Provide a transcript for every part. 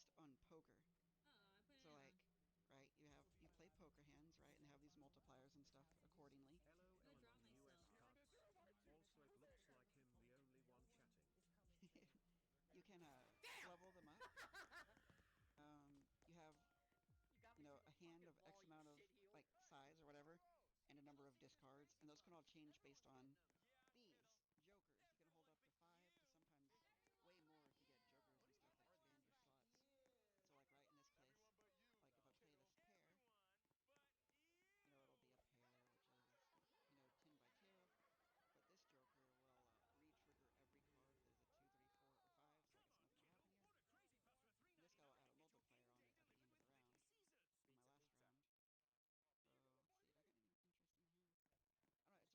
based on poker. Oh, I put it So on. you play poker hands, right, and they have these multipliers and stuff accordingly. I'm gonna draw myself. Also, it looks like him, the only one chatting. You can level them up. You have a hand of X amount of like size or whatever, and a number of discards, and those can all change based on these jokers. You can hold up to five to sometimes way more if you get jokers and stuff that expand your slots. So like right in this case, like if I play this pair, it'll be a pair which is 10 by 2. But this joker will re-trigger every card that is a 2, 3, 4, or 5. So I guess nothing will happen here. And this guy will add a multiplier on it at the end of the round, or my last round. So let's see. Do I got anything interesting here? I don't know. It's Squid really one, squid two, squid so three, addicting.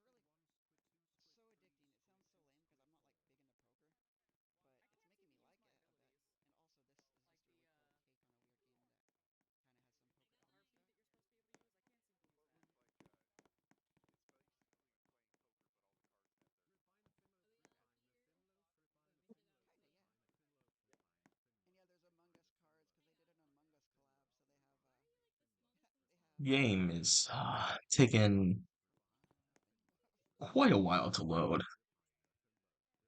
It sounds squid so lame because squid I'm not like four. big into poker, but I it's can't making seem me to use like my it. I bet. abilities. And also, this is Like just a really cool take on a weird game that kind of has some I poker got the elements RP to mine. it. that you're supposed to be able to use. I can't seem to use Well, it that. looks like it's basically playing poker, but all the cards have their Tripina, Fimlo, Are we all Tripina, here? Finlo, Or Tripina, we should Finlo, all Kinda, switch? yeah. Tripina, Finlo, Tripina, And Finlo, yeah, there's Among Tripina, Us cards Finlo, because they Hang did on. an Among Tripina, Us collab. Finlo, So they have Why are you like the Finlo, smallest they person have ever? Game is taking Finlo. quite a while to load. It's got they did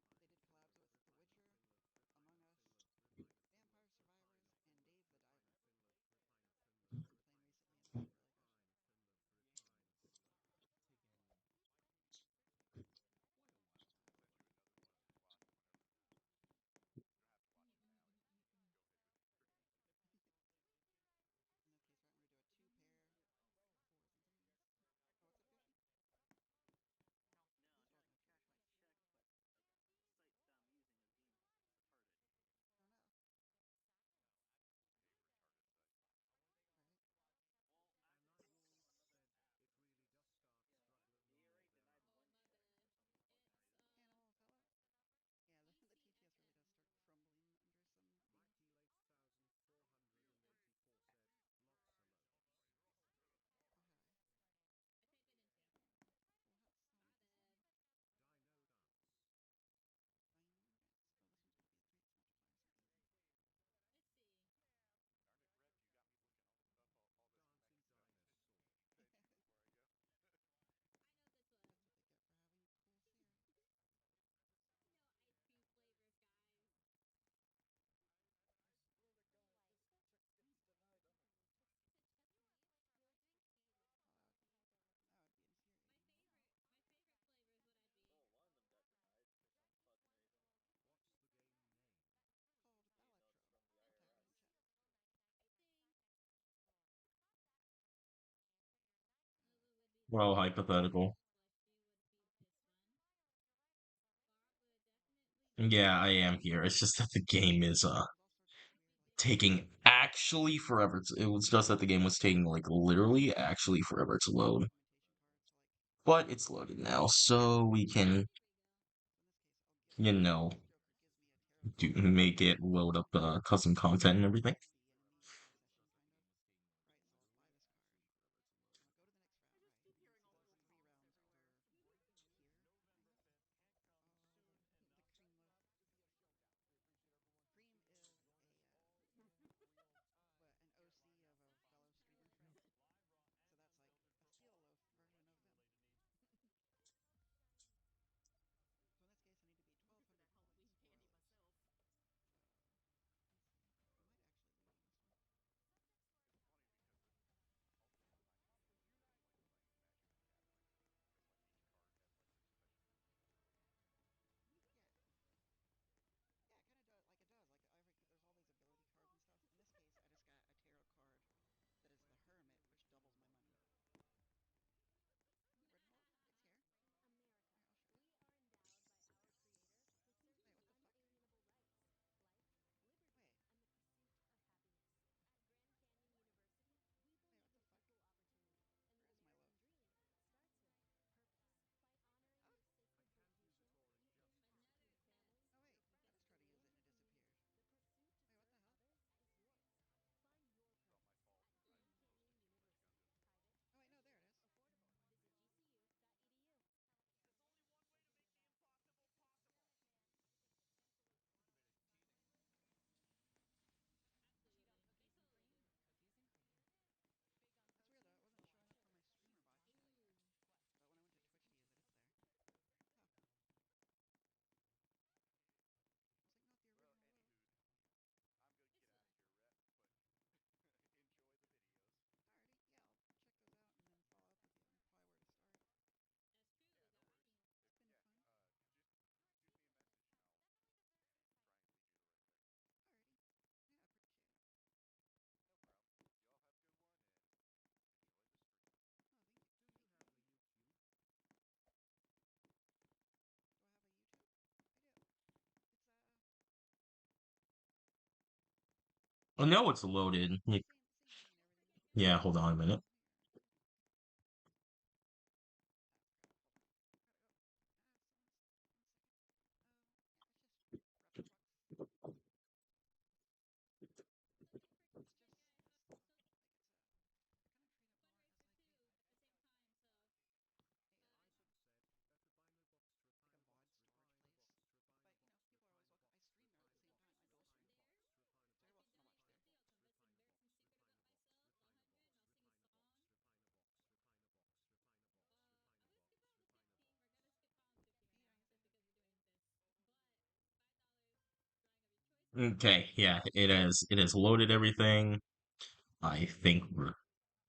collabs with The Witcher, Among Us, Vampire Survivors, and Dave the Diver, which I've been playing recently, and those are really good. I'll send you another one to watch whenever. You don't have to watch it now. You can go ahead with your turn. In this case, right, I'm gonna do a two pair, fours and threes. Oh, what's up, Yoshi? No, Whose I dog must be crashed my barking? check, but the site that I'm using is being retarded. Oh no. A retarded site. Right. Well, And I will said it really does start struggling the ERA more there denied are. Oh one my check or bad. something fucking It's crazy. Animal fella. Yeah, the TTS really does ECSN. start crumbling under some Mike things. Delate 1484 said, lots of loads. Oh hi. I paid attention. Lots of My bad. Dino Dance. Dino Dance. Oh, this one's gonna be a 3x multiplier, so easy. Let's see. Darn it, Reg! You got me looking all this up, all this mech Dancing stuff Dinosaur. menu before I go. I know this That's one. what they get for having cool Sierra. I know ice cream flavors, guys. I swear to God, if this check gets denied, I'm gonna fucking. Is it just me? Oh, that would be infuriating. My favorite flavor is what I'd be. Oh, one of them got denied for some fucking reason. What's the game name? Called Do you know it's Balatro. from the Good Type it in the IRS? choice. chat. Thanks. Lulu would be Well, that one. hypothetical. Fleshy would be this one. Bob would definitely Yeah, I be. am here. It's just that the game is With all sorts of Would weird be like this taking one. actually forever. It was just that the game was taking like literally actually forever to like load. augmentation cards. So like But it's loaded now, so we can, There we go. so in this case, I'll get you know, this Joker gives me a tarot do card deck make it that load up is custom content and everything. like the enemies in session kind of. Right, so I'll apply this card. And I'll go to the next round, I just right? keep And you hearing see all those this three talk rounds everywhere. over here, kind of. Soon. The cream loaf. Cream is a what an OC of a fellow streamer friend. So that's like a steel loaf version of him. So in this case, I need to be I'm looking for that 1,200 Halloween points for candy this. myself. So let's see. I might actually lose. Oh no, it's loaded. Yeah, hold on a minute. Okay, yeah, it has loaded everything. I think we're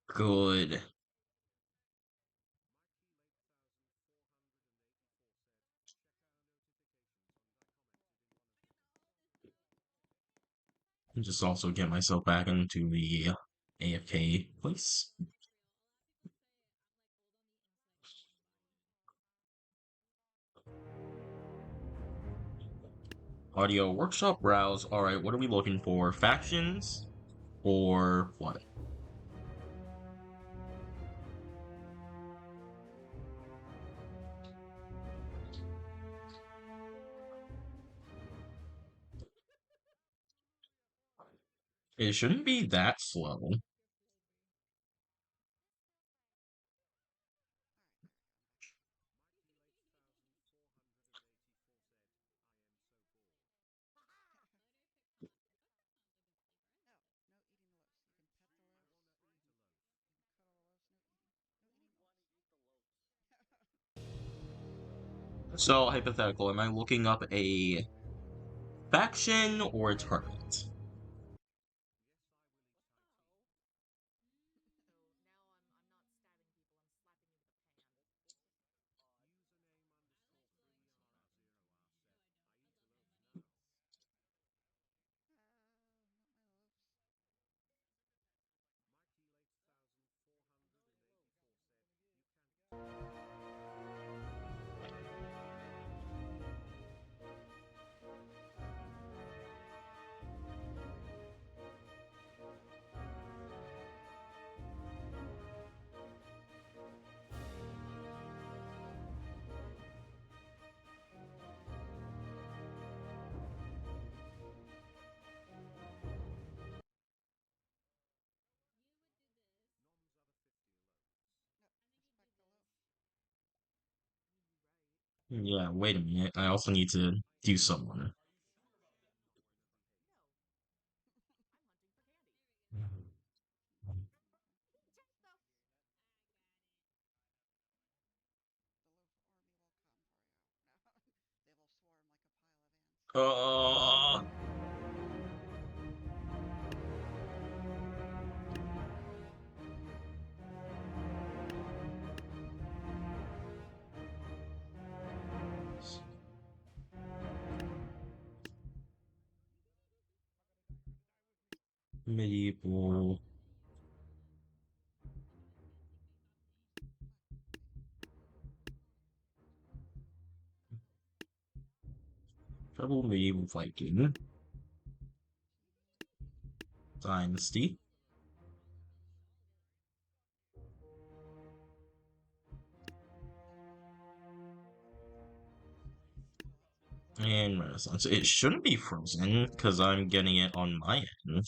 good. Just also get myself back into the AFK place. Audio workshop browse. All right, what are we looking for? Factions or what? It shouldn't be that slow. So hypothetical, am I looking up a faction or a tournament? Yeah, wait a minute. I also need to do someone. Uh, medieval. Trouble medieval Viking. Dynasty. And Renaissance. It shouldn't be frozen because I'm getting it on my end.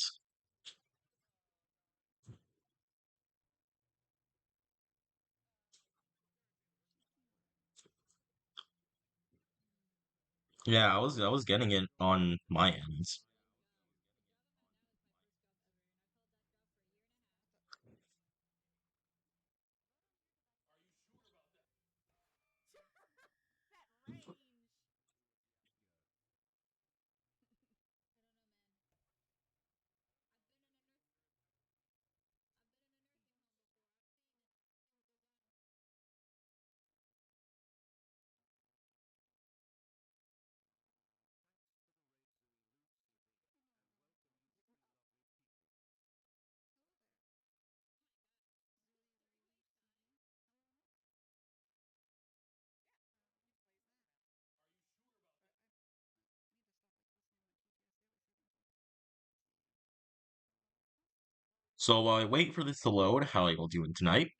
Yeah, I was getting it on my end. So while I wait for this to load, how are you all doing tonight?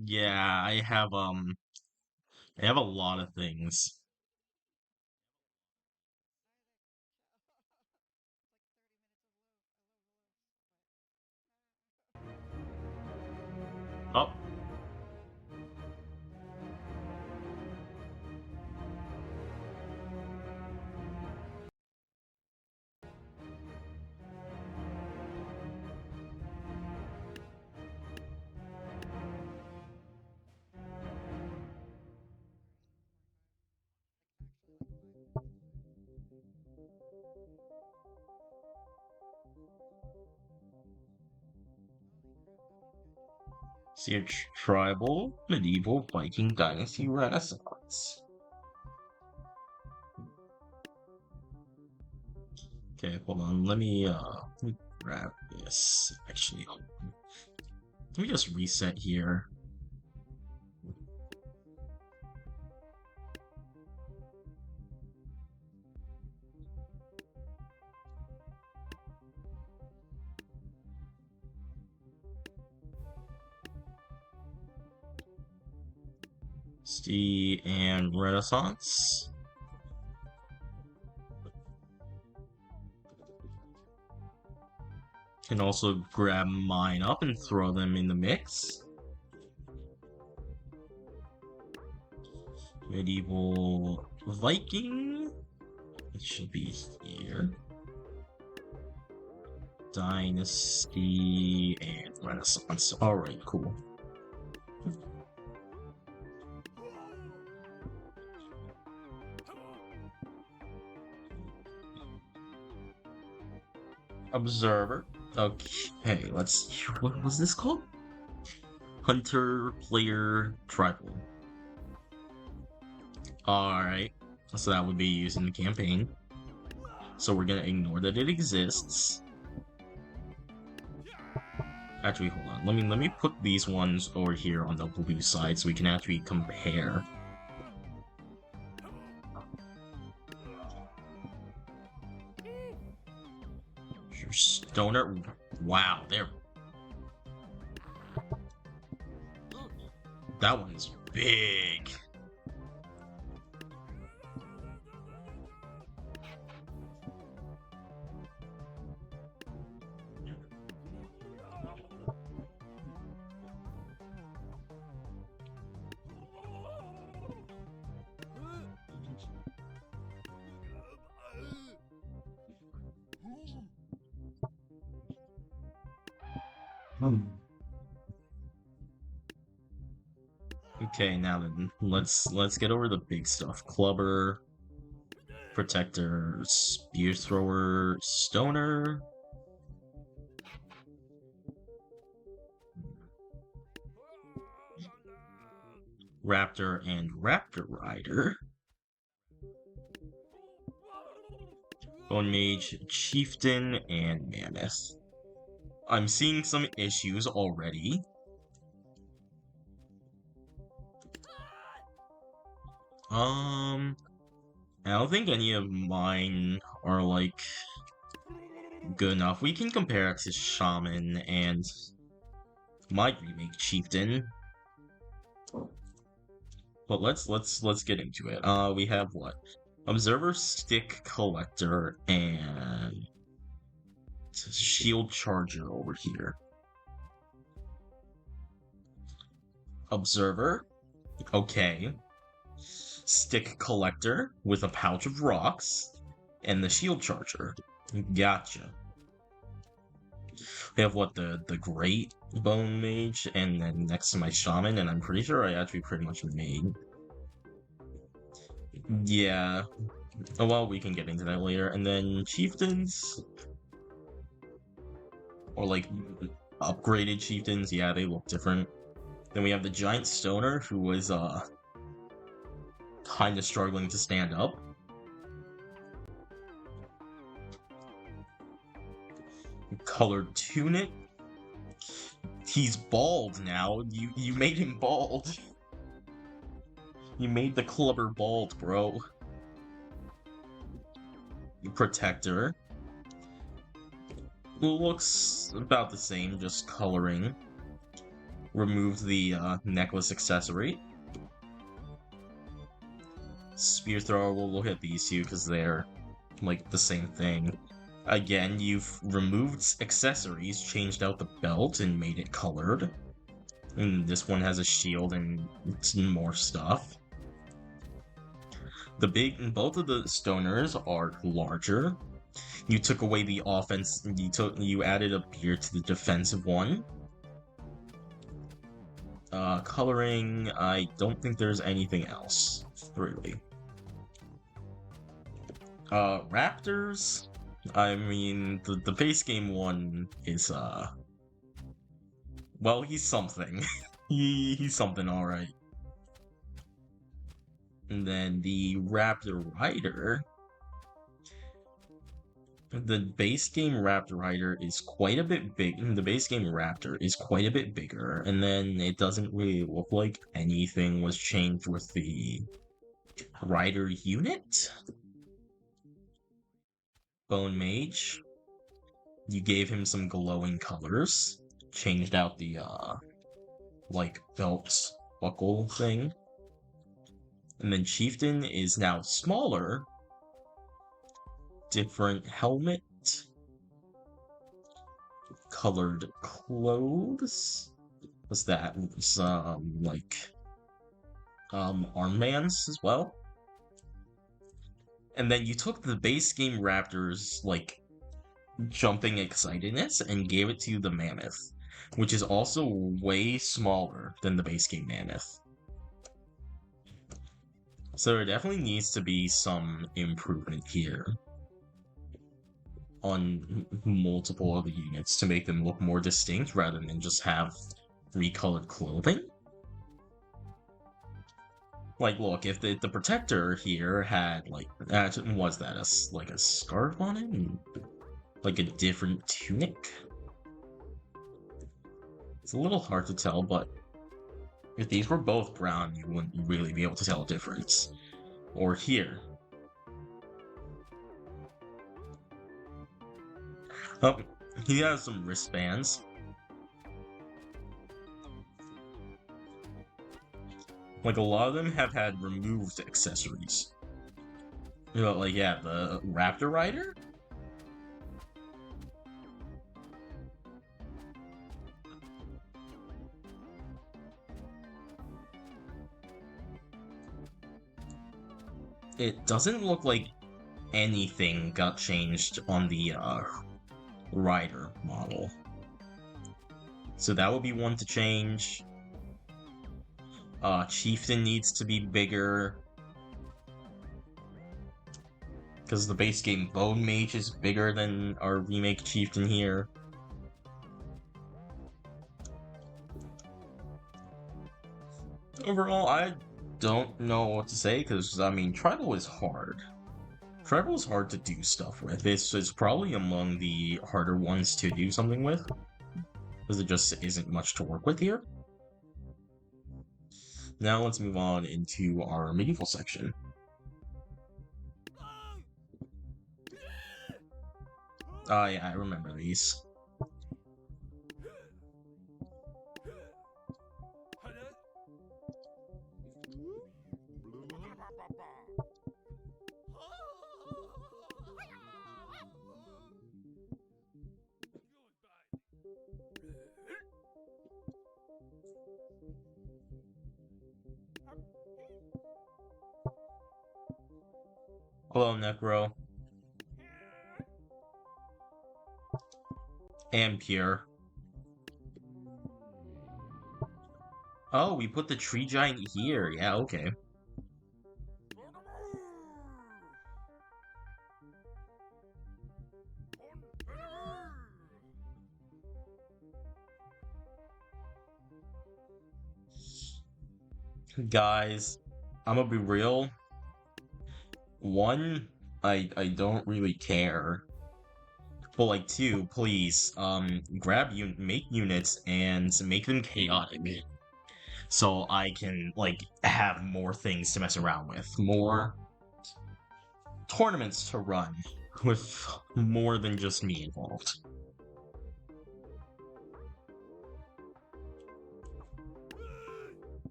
Yeah, I have a lot of things. Oh, see a tribal, medieval, Viking dynasty, Renaissance. Okay, hold on. Let me grab this. Actually, let me just reset here. See, and Renaissance. Can also grab mine up and throw them in the mix. Medieval Viking. It should be here. Dynasty and Renaissance. Alright, cool. Observer. Okay, let's see. What was this called? Hunter Player Tribal. Alright. So that would be used in the campaign. So we're gonna ignore that it exists. Actually, hold on. Let me put these ones over here on the blue side so we can actually compare. Your stoner. Wow, there. That one's big. Okay, now then, let's get over the big stuff. Clubber, Protector, Spear Thrower, Stoner. Raptor and Raptor Rider. Bone Mage, Chieftain, and Mammoth. I'm seeing some issues already. I don't think any of mine are, like, good enough. We can compare it to Shaman and my remake Chieftain. But let's get into it. We have what? Observer, Stick Collector, and Shield Charger over here. Observer, okay. Stick Collector with a pouch of rocks, and the Shield Charger. Gotcha. We have what, the Great Bone Mage, and then next to my Shaman, and I'm pretty sure I actually pretty much made. Yeah. Oh well, we can get into that later. And then Chieftains, or like upgraded Chieftains, yeah, they look different. Then we have the Giant Stoner, who was kind of struggling to stand up. Colored Tunic. He's bald now. You made him bald. You made the clubber bald, bro. Protector. Looks about the same, just coloring. Removed the necklace accessory. Spear Thrower, we'll look at these two because they're like the same thing. Again, you've removed accessories, changed out the belt, and made it colored. And this one has a shield and more stuff. Both of the stoners are larger. You took away the offense. You added a beard to the defensive one. Coloring, I don't think there's anything else, really. Raptors, I mean, the base game one is, well, he's something. He's something alright. And then the Raptor Rider, the base game Raptor Rider is quite a bit big. The base game Raptor is quite a bit bigger, and then it doesn't really look like anything was changed with the Rider unit. Bone Mage, you gave him some glowing colors, changed out the like belt buckle thing, and then Chieftain is now smaller. Different helmet. Colored clothes. What's that? Some like armbands as well. And then you took the base game Raptors like jumping excitedness and gave it to the Mammoth, which is also way smaller than the base game Mammoth. So there definitely needs to be some improvement here on multiple of the units to make them look more distinct rather than just have recolored clothing. Like, look, if the Protector here had, like, was that like a scarf on it? Like a different tunic? It's a little hard to tell, but if these were both brown, you wouldn't really be able to tell a difference. Or here. Oh, he has some wristbands. Like, a lot of them have had removed accessories. You know, like, yeah, the Raptor Rider? It doesn't look like anything got changed on the, Rider model. So that would be one to change. Chieftain needs to be bigger. Because the base game Bone Mage is bigger than our remake Chieftain here. Overall, I don't know what to say, because, I mean, Tribal is hard. Tribal is hard to do stuff with. It's probably among the harder ones to do something with, because it just isn't much to work with here. Now let's move on into our medieval section. Oh yeah, I remember these. Hello, Necro. And Pure. Oh, we put the tree giant here. Yeah, okay. Guys, I'm gonna be real. One, I don't really care. But like two, please, make units and make them chaotic. So I can, like, have more things to mess around with. More tournaments to run with more than just me involved.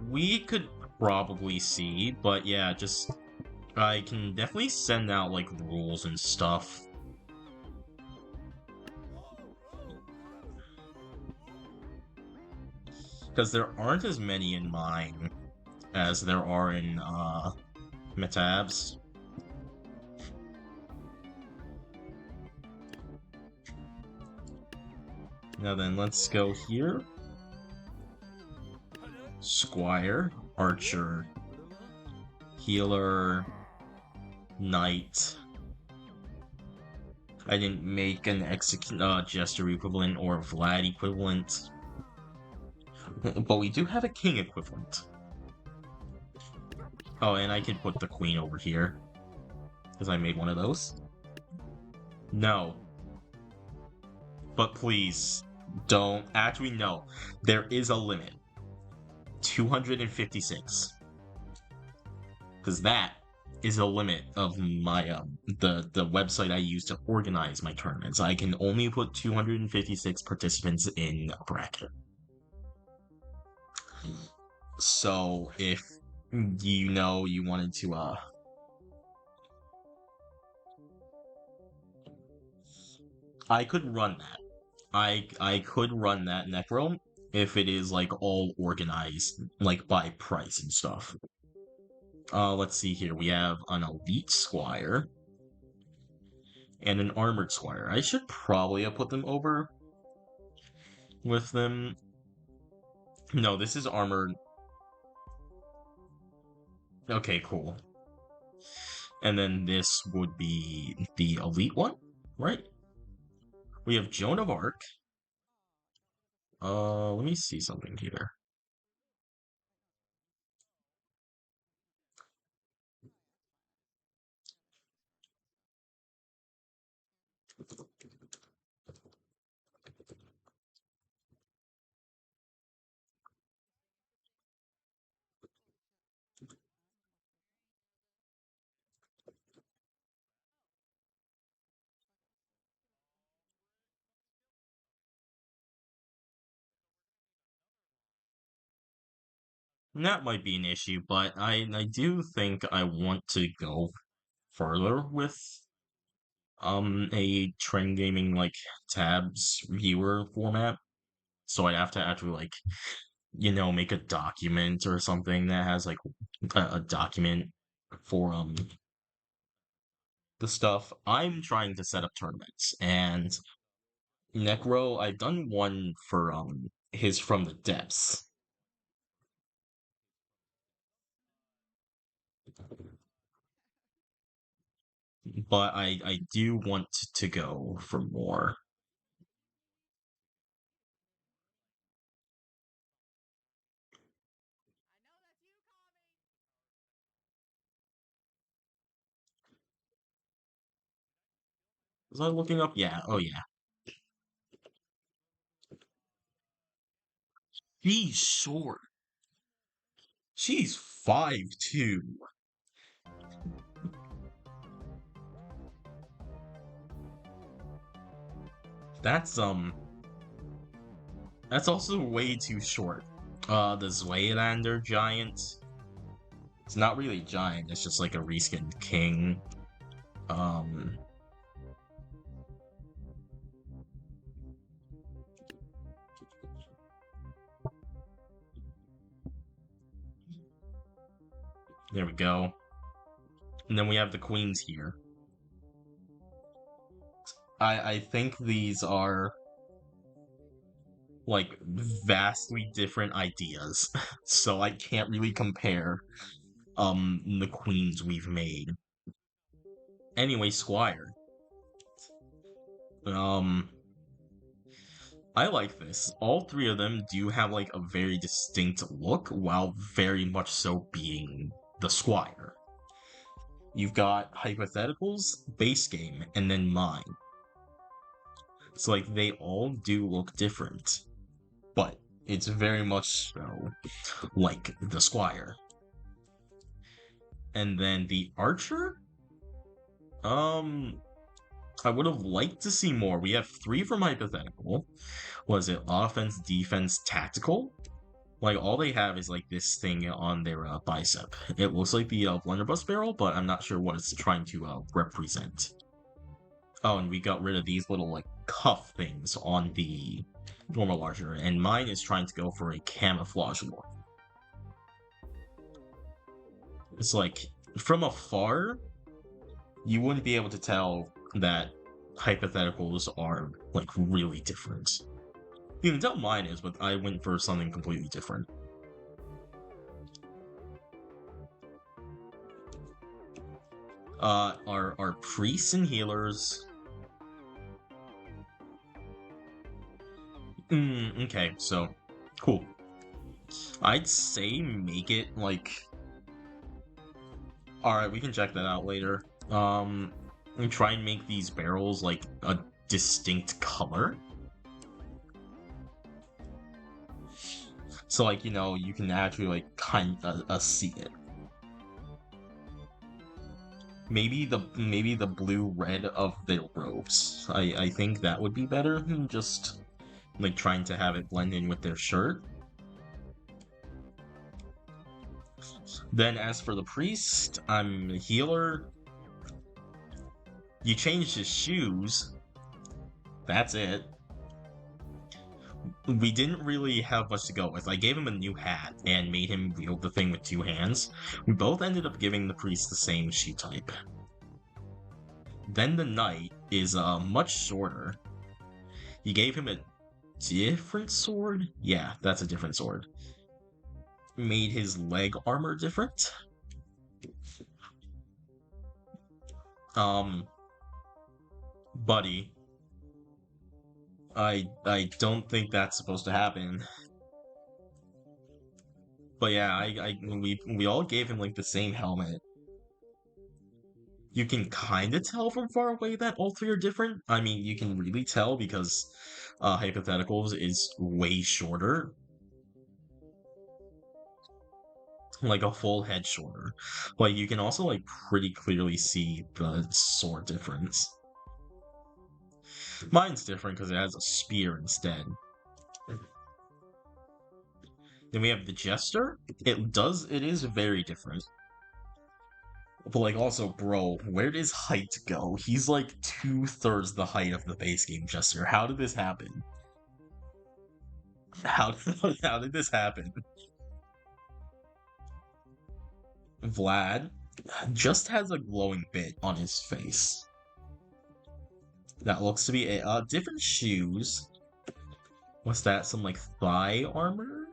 We could probably see, but yeah, just I can definitely send out like rules and stuff. Because there aren't as many in mine as there are in Metabs. Now then, let's go here. Squire, Archer, Healer, Knight. I didn't make an Jester equivalent or Vlad equivalent. But we do have a King equivalent. Oh, and I can put the Queen over here. Because I made one of those. No. But please, don't. Actually, no. There is a limit. 256. Because that is the limit of my the website I use to organize my tournaments. I can only put 256 participants in a bracket. So if you wanted to I could run that. I could run that Necro if it is like all organized like by price and stuff. Let's see here. We have an elite squire and an armored squire. I should probably have put them over with them. No, this is armored. Okay, cool. And then this would be the elite one, right? We have Joan of Arc. Let me see something here. That might be an issue, but I do think I want to go further with a trend gaming like tabs viewer format. So I'd have to actually like make a document or something that has like a document for the stuff. I'm trying to set up tournaments and Necro, I've done one for his From the Depths. But I do want to go for more. Was I looking up? Yeah. Oh, yeah. She's short. She's 5'2". That's also way too short. The Zweilander giant. It's not really giant, it's just like a reskinned king. There we go. And then we have the queens here. I think these are like vastly different ideas. So I can't really compare the queens we've made. Anyway, Squire. I like this. All three of them do have like a very distinct look, while very much so being the Squire. You've got Hypotheticals, Base Game, and then mine. So like they all do look different, but it's very much so like the Squire. And then the Archer? I would have liked to see more. We have 3 from Hypothetical. Was it offense, defense, tactical? Like, all they have is, like, this thing on their bicep. It looks like the blunderbuss barrel, but I'm not sure what it's trying to represent. Oh, and we got rid of these little, like, cuff things on the normal Archer, and mine is trying to go for a camouflage look. It's like, from afar, you wouldn't be able to tell that Hypotheticals are, like, really different. You can tell mine is, but I went for something completely different. Our priests and healers. Okay, so, cool. I'd say make it, like... Alright, we can check that out later. And try and make these barrels, like, a distinct color. So, like, you know, you can actually, like, kind of see it. Maybe the blue-red of their robes. I think that would be better than just, like, trying to have it blend in with their shirt. Then, as for the priest, I'm a healer. You changed his shoes. That's it. We didn't really have much to go with. I gave him a new hat and made him wield the thing with 2 hands. We both ended up giving the priest the same shoe type. Then the knight is much shorter. You gave him a different sword? Yeah, that's a different sword. Made his leg armor different. Buddy. I don't think that's supposed to happen. But yeah, we all gave him like the same helmet. You can kind of tell from far away that all 3 are different. I mean, you can really tell because Hypotheticals is way shorter. Like a full head shorter. But you can also like pretty clearly see the sword difference. Mine's different because it has a spear instead. Then we have the Jester. It is very different. But like also, bro, where does height go? He's like 2/3 the height of the base game Jester. How did this happen? How did this happen? Vlad just has a glowing bit on his face. That looks to be a different shoes. What's that? Some like thigh armor?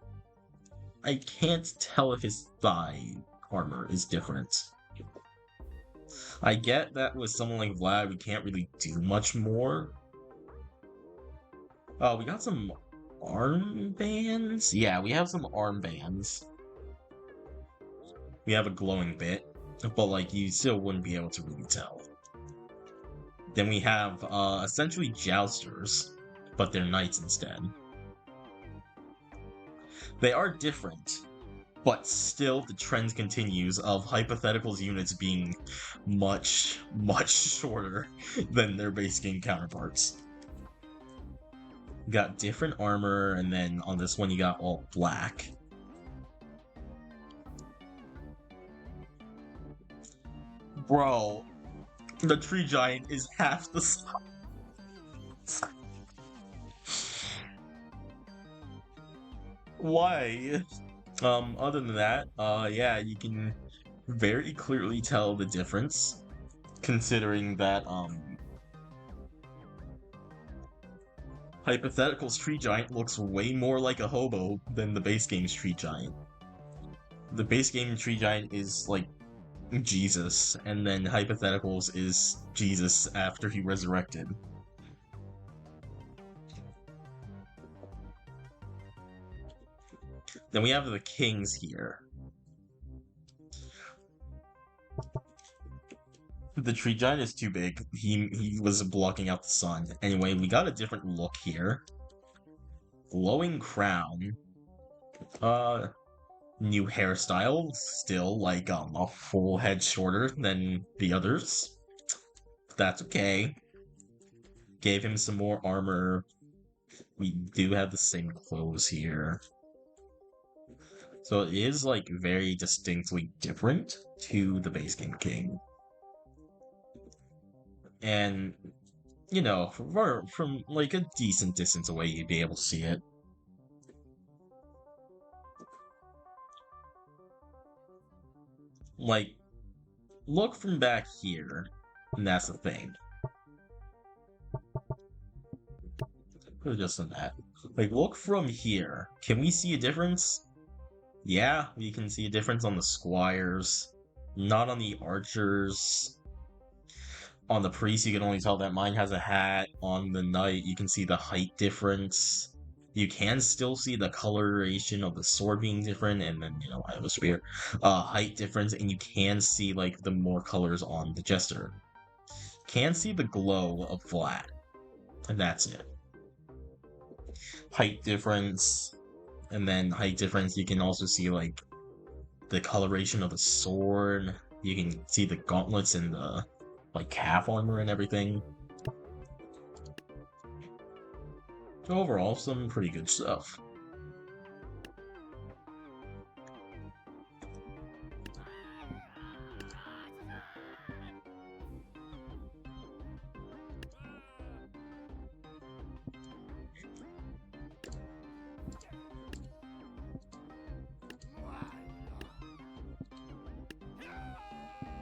I can't tell if his thigh armor is different. I get that with someone like Vlad, we can't really do much more. Oh, we got some armbands? Yeah, we have some armbands. We have a glowing bit, but like you still wouldn't be able to really tell. Then we have essentially jousters, but they're knights instead. They are different, but still the trend continues of Hypotheticals units being much, much shorter than their base game counterparts. You got different armor, and then on this one you got all black. Bro, the tree giant is half the size. Why? Other than that, yeah, you can very clearly tell the difference, considering that Hypothetical's Tree Giant looks way more like a hobo than the base game's Tree Giant. The base game Tree Giant is like Jesus, and then Hypothetical's is Jesus after he resurrected. Then we have the kings here. The Tree Giant is too big. He was blocking out the sun. Anyway, we got a different look here. Glowing crown. New hairstyle. Still like a full head shorter than the others. That's okay. Gave him some more armor. We do have the same clothes here. So it is like very distinctly different to the base game king. And, you know, from like a decent distance away, you'd be able to see it. Like, look from back here, and that's the thing. Or just on that. Like, look from here. Can we see a difference? Yeah, we can see a difference on the squires. Not on the archers. On the priest, you can only tell that mine has a hat. On the knight, you can see the height difference. You can still see the coloration of the sword being different, and then, you know, I have a spear. Height difference, and you can see, like, the more colors on the jester. Can see the glow of Vlad. And that's it. Height difference, and then height difference, you can also see, like, the coloration of the sword. You can see the gauntlets and the like calf armor and everything. So overall, some pretty good stuff.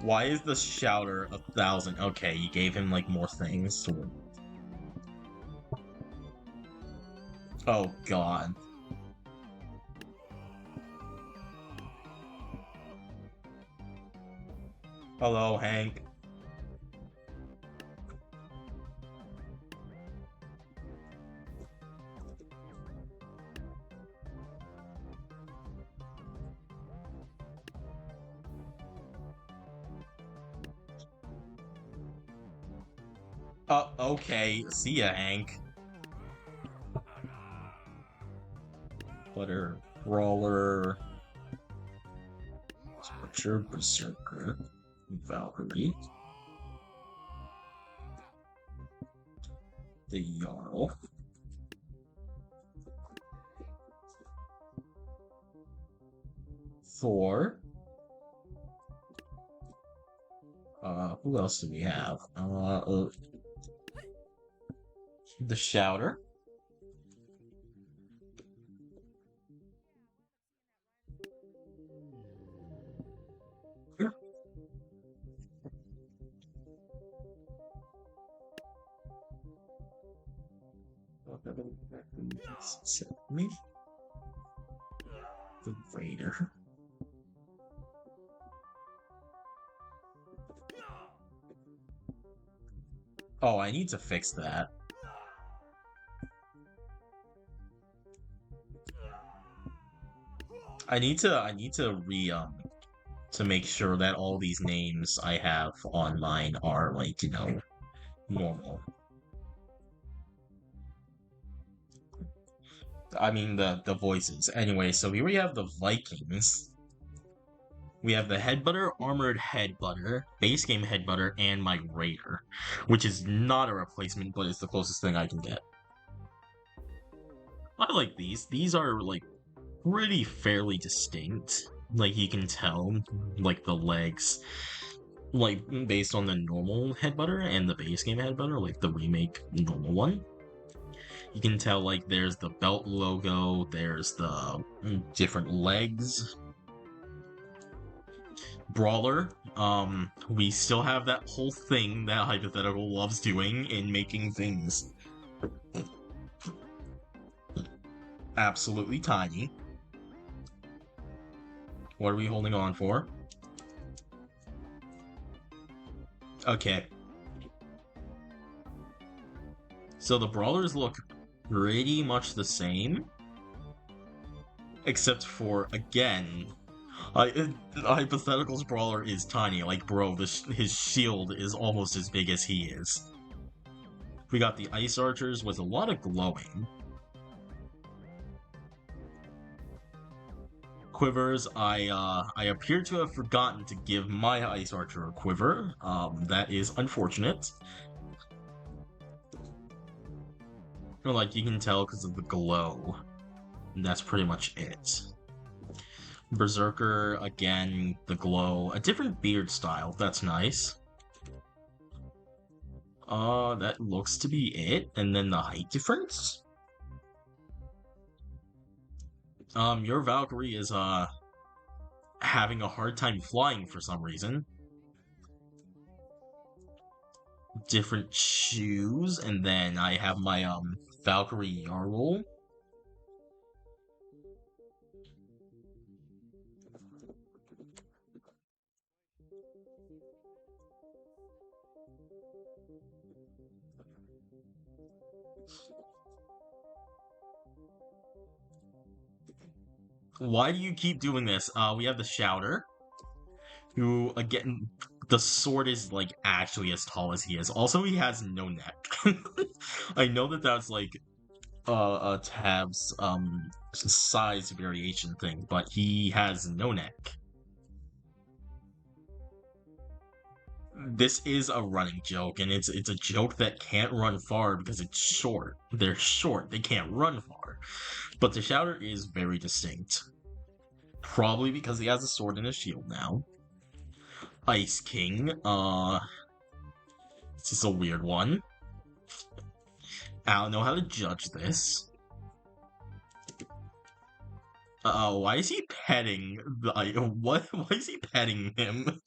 Why is the Shouter 1,000? Okay, you gave him, like, more things. Oh, God. Hello, Hank. Okay. See ya, Hank. Butter, Brawler, Structure, Berserker, Valkyrie, the Jarl, Thor. Who else do we have? The Shouter. Me? The Raider. Oh, I need to fix that. I need to to make sure that all these names I have on mine are, like, you know, normal. I mean, the voices. Anyway, so here we have the Vikings. We have the Headbutter, Armored Headbutter, Base Game Headbutter, and my Raider, which is not a replacement, but it's the closest thing I can get. I like these. These are, like, pretty fairly distinct. Like, you can tell, like, the legs, like, based on the normal Headbutter and the base game Headbutter, like the remake normal one. You can tell, like, there's the belt logo, there's the different legs. Brawler, we still have that whole thing that Hypothetical loves doing in making things absolutely tiny. What are we holding on for? Okay. So the Brawlers look pretty much the same. Except for, again, Hypothetical's Brawler is tiny. Like, bro, his shield is almost as big as he is. We got the Ice Archers with a lot of glowing. Quivers, I appear to have forgotten to give my Ice Archer a quiver. That is unfortunate. Like, you can tell because of the glow. And that's pretty much it. Berserker, again, the glow. A different beard style, that's nice. That looks to be it. And then the height difference? Your Valkyrie is, having a hard time flying for some reason. Different shoes, and then I have my, Valkyrie Jarl. Why do you keep doing this? We have the Shouter, who, again, the sword is, like, actually as tall as he is. Also, he has no neck. I know that that's, like, a Tab's, size variation thing, but he has no neck. This is a running joke, and it's a joke that can't run far because it's short. They're short, they can't run far. But the Shouter is very distinct. Probably because he has a sword and a shield now. Ice King, this is a weird one. I don't know how to judge this. Why is he petting the... Why is he petting him?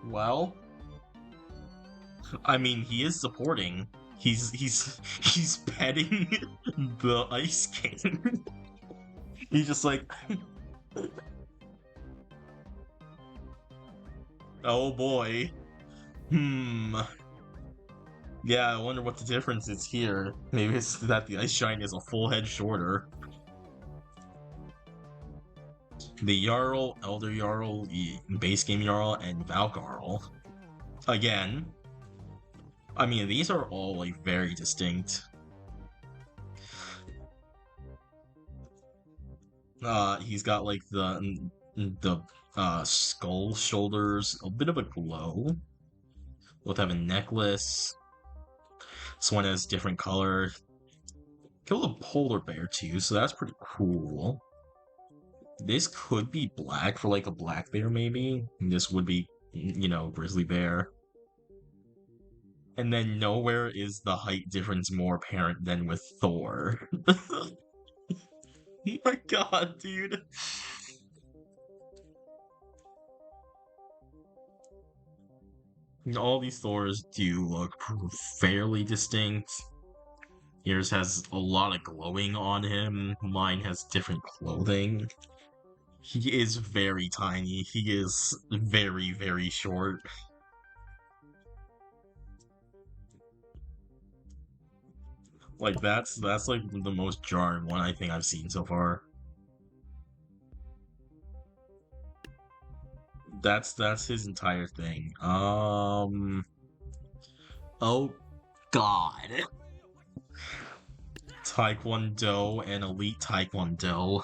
Well, I mean, he is supporting. He's petting the Ice King. He's just like, oh boy. Yeah, I wonder what the difference is here. Maybe it's that the Ice Shine is a full head shorter. The Jarl, Elder Jarl, Base Game Jarl, and Valkarl. Again, I mean, these are all, like, very distinct. He's got, like, the skull shoulders, a bit of a glow. Both have a necklace. This one has different color. Killed a polar bear, too, so that's pretty cool. This could be black for, like, a black bear, maybe. And this would be, you know, grizzly bear. And then nowhere is the height difference more apparent than with Thor. Oh my god, dude. All these Thors do look fairly distinct. Yours has a lot of glowing on him. Mine has different clothing. He is very tiny. He is very, very short. Like, that's like the most jarring one I think I've seen so far. That's his entire thing. Oh god. Taekwondo and Elite Taekwondo.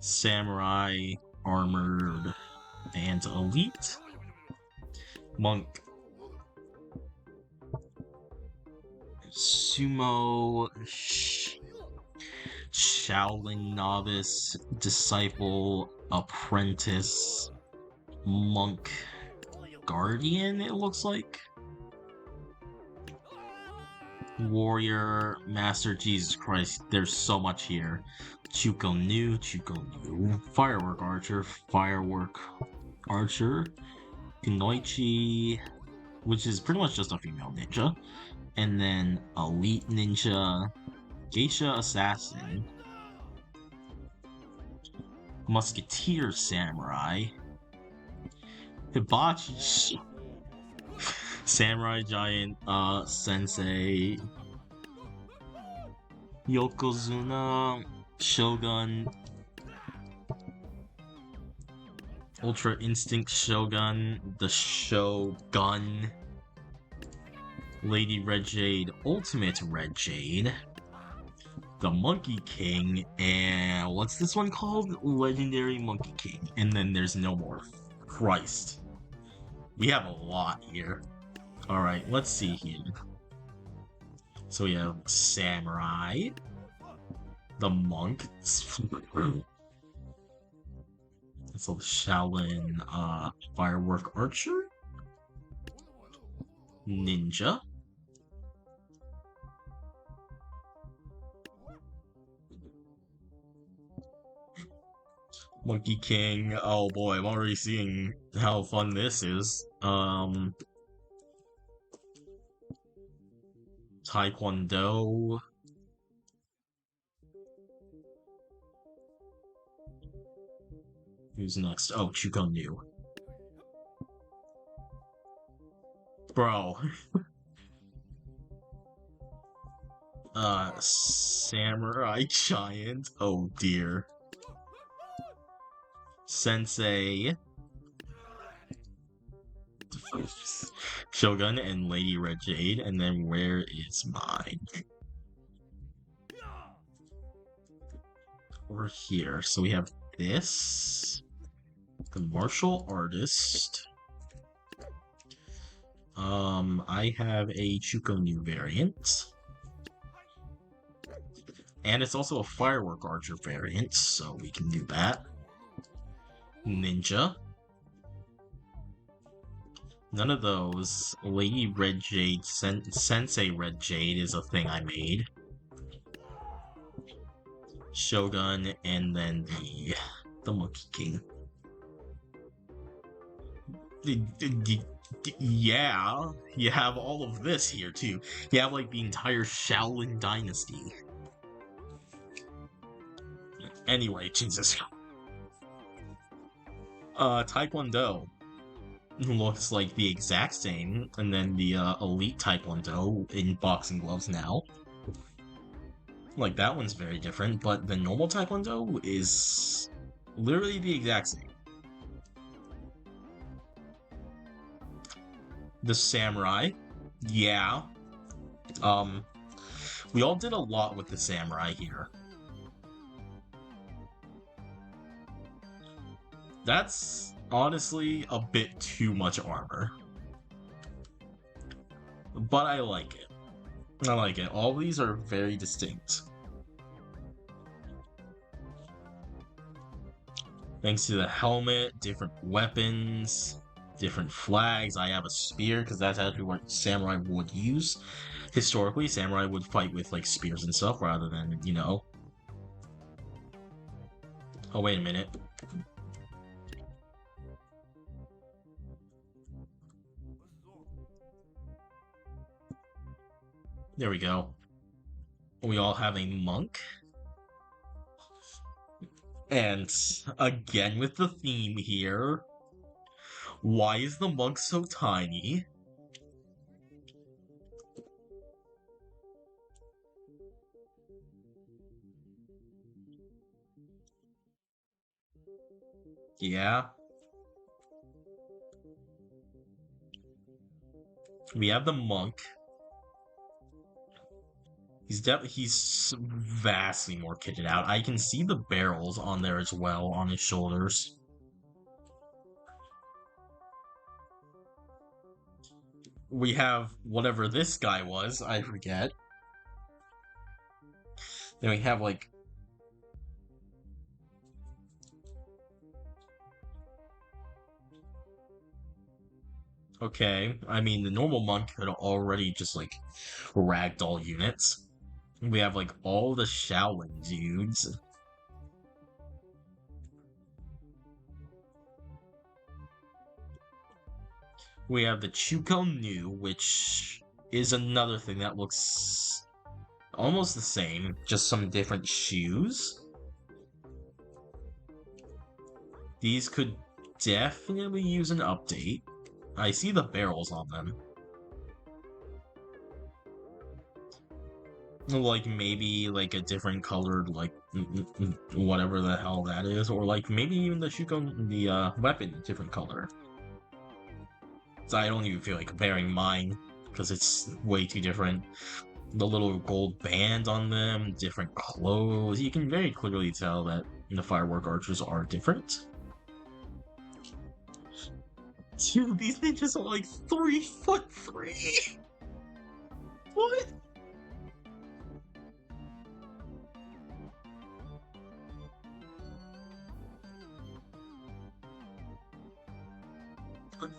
Samurai, Armored, and Elite. Monk. Sumo. Shaolin Novice, Disciple, Apprentice, Monk, Guardian, it looks like. Warrior, Master, Jesus Christ, there's so much here. Chuko Nu, Firework Archer, Kunoichi, which is pretty much just a female ninja, and then Elite Ninja, Geisha Assassin, Musketeer Samurai, Hibachi Samurai Giant Sensei, Yokozuna, Shogun, Ultra Instinct Shogun, the Shogun, Lady Red Jade, Ultimate Red Jade, the Monkey King, and what's this one called? Legendary Monkey King. And then there's no more. Christ. We have a lot here. Alright, let's see here. So we have Samurai, the Monk, so Shaolin, Firework Archer, Ninja, Monkey King. Oh boy, I'm already seeing how fun this is. Taekwondo. Who's next? Oh, Chuko Nu. Bro. Samurai Giant. Oh dear. Sensei. Shogun and Lady Red Jade, and then where is mine? Over here. So we have this. The Martial Artist. I have a Chuko Nu variant. And it's also a Firework Archer variant, so we can do that. Ninja. None of those. Lady Red Jade, Sensei Red Jade is a thing I made. Shogun, and then the Monkey King. Yeah, you have all of this here too. You have like the entire Shaolin Dynasty. Anyway, Jesus. Taekwondo looks like the exact same, and then the Elite Taekwondo in boxing gloves now. Like, that one's very different, but the normal Taekwondo is literally the exact same. The Samurai, yeah. We all did a lot with the Samurai here. That's honestly a bit too much armor. But I like it. I like it. All these are very distinct. Thanks to the helmet, different weapons, different flags. I have a spear because that's actually what samurai would use. Historically, samurai would fight with like spears and stuff rather than, you know. Oh, wait a minute. There we go. We all have a monk. And again with the theme here. Why is the monk so tiny? Yeah. We have the monk. He's vastly more kitted out. I can see the barrels on there as well on his shoulders. We have whatever this guy was, I forget. Then we have like okay, I mean the normal monk could already just like ragdoll units. We have like all the Shaolin dudes. We have the Chuko Nu, which is another thing that looks almost the same, just some different shoes. These could definitely use an update. I see the barrels on them. Like maybe like a different colored like whatever the hell that is, or like maybe even the Shuko the weapon different color. So I don't even feel like comparing mine because it's way too different. The little gold band on them, different clothes. You can very clearly tell that the firework archers are different. Dude, these ninjas are like 3'3". What?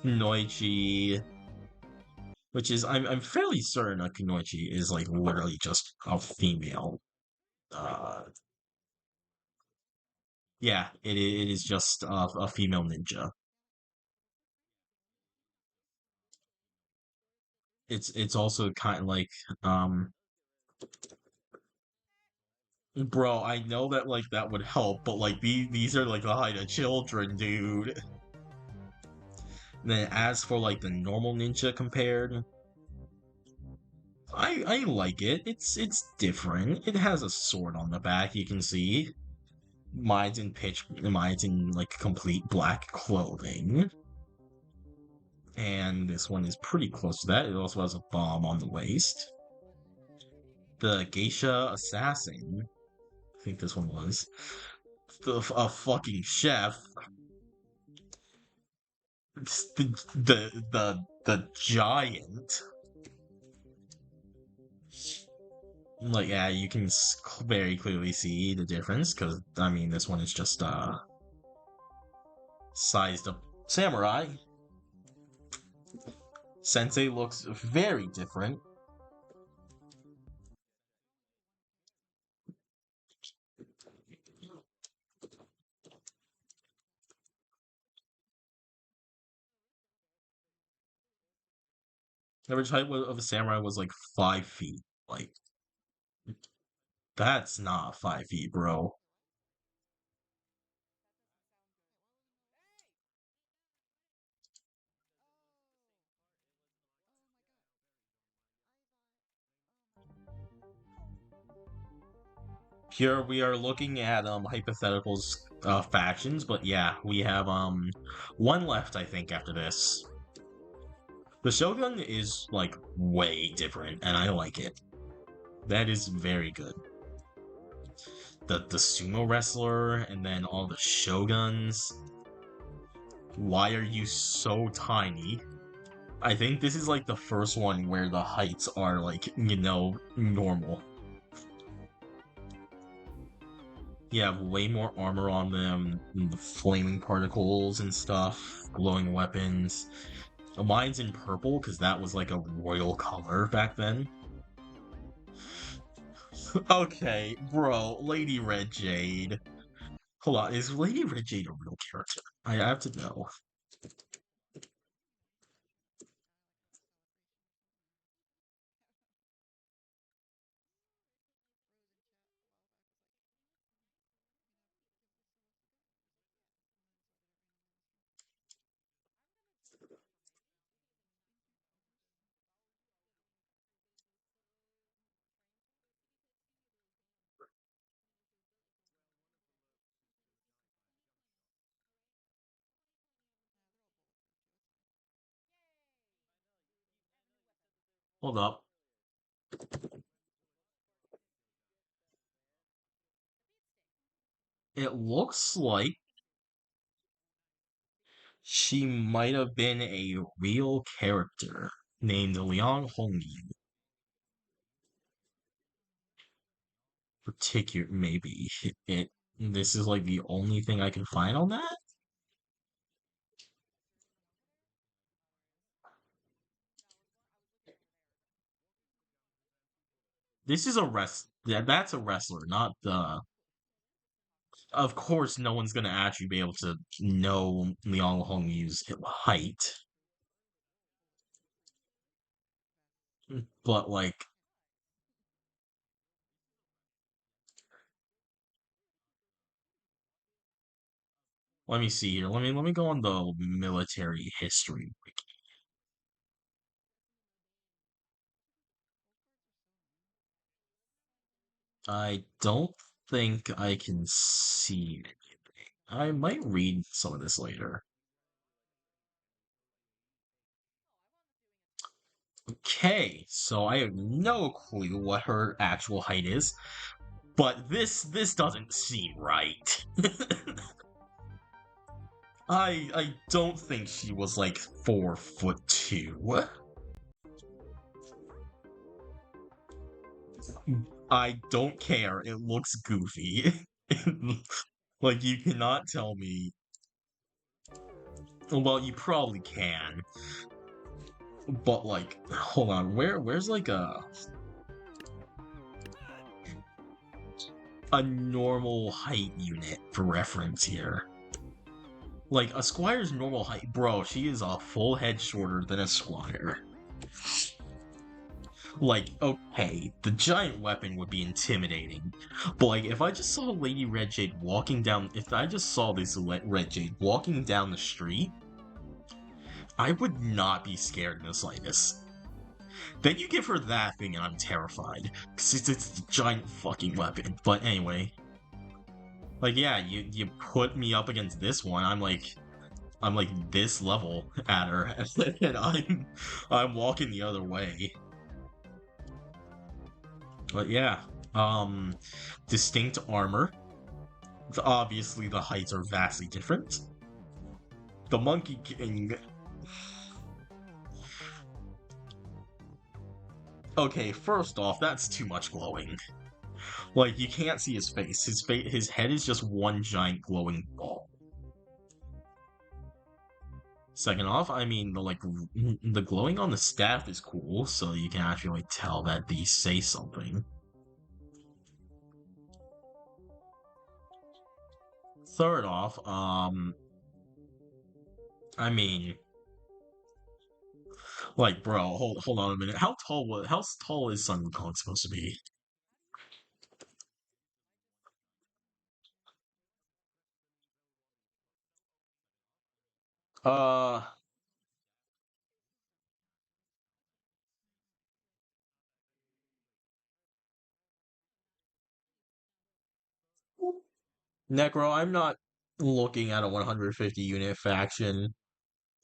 Kunoichi, which is I'm fairly certain a Kunoichi is like literally just a female. Uh, yeah, it is just a female ninja. It's also kind of like bro, I know that like that would help, but like these are like the height of children, dude. Then as for like the normal ninja compared, I like it. It's different. It has a sword on the back, you can see. Mine's in like complete black clothing. And this one is pretty close to that. It also has a bomb on the waist. The geisha assassin. I think this one was. A fucking chef. The giant. Like yeah, you can very clearly see the difference because I mean this one is just sized up samurai. Sensei looks very different. The average height of a samurai was like 5 feet. Like that's not 5 feet, bro. Here we are looking at hypotheticals factions, but yeah, we have one left I think after this. The Shogun is like way different and I like it. That is very good. The sumo wrestler and then all the shoguns. Why are you so tiny? I think this is like the first one where the heights are like, you know, normal. You have way more armor on them, the flaming particles and stuff, glowing weapons. Mine's in purple because that was like a royal color back then. Okay, bro, Lady Red Jade. Hold on, is Lady Red Jade a real character? I have to know. Hold up. It looks like she might have been a real character named Liang Hongyu. Particular, maybe it. This is like the only thing I can find on that. This is a that's a wrestler, not the. Of course, no one's gonna actually be able to know Liang Hongyu's height, but like, let me see here. Let me go on the military history. I don't think I can see anything. I might read some of this later. Okay, so I have no clue what her actual height is, but this doesn't seem right. I don't think she was like 4'2". I don't care. It looks goofy. Like you cannot tell me. Well, you probably can, but like, hold on. Where's like a normal height unit for reference here? Like a squire's normal height, bro. She is a full head shorter than a squire. Like, okay, the giant weapon would be intimidating, but like, if I just saw Lady Red Jade walking down, if I just saw this Red Jade walking down the street, I would not be scared in the slightest. Then you give her that thing and I'm terrified, because it's a giant fucking weapon. But anyway, like, yeah, you put me up against this one, I'm like this level at her, and I'm walking the other way. But yeah, distinct armor. Obviously, the heights are vastly different. The Monkey King. Okay, first off, that's too much glowing. Like, you can't see his face. His head is just one giant glowing ball. Second off, I mean, the glowing on the staff is cool, so you can actually like tell that these say something. Third off, I mean, like, bro, hold on a minute. How tall is Sun Wukong supposed to be? Uh, Necro, I'm not looking at a 150 unit faction.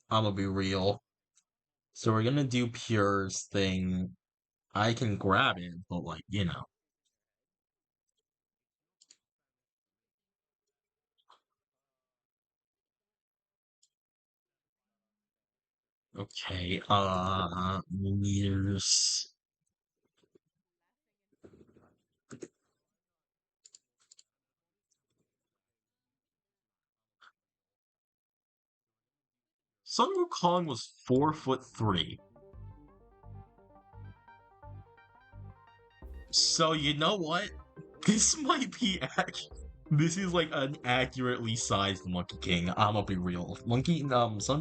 I'm gonna be real. So we're gonna do Pure's thing. I can grab it, but like, you know. Okay, meters. Sun Wukong was 4'3". So you know what? This might be this is like an accurately sized Monkey King. I'm gonna be real. Sun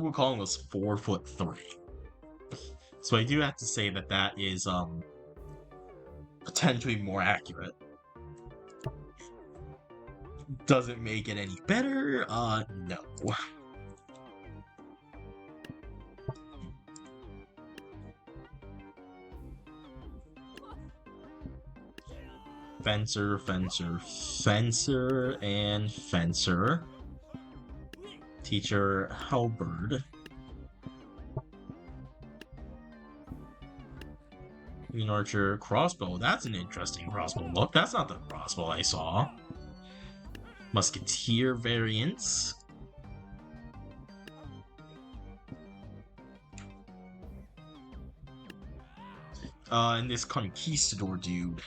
Wukong was 4'3". So I do have to say that that is potentially more accurate. Does it make it any better? No. Fencer, and Fencer. Teacher Halberd. Balloon Archer crossbow. That's an interesting crossbow look. That's not the crossbow I saw. Musketeer variants. And this Conquistador dude.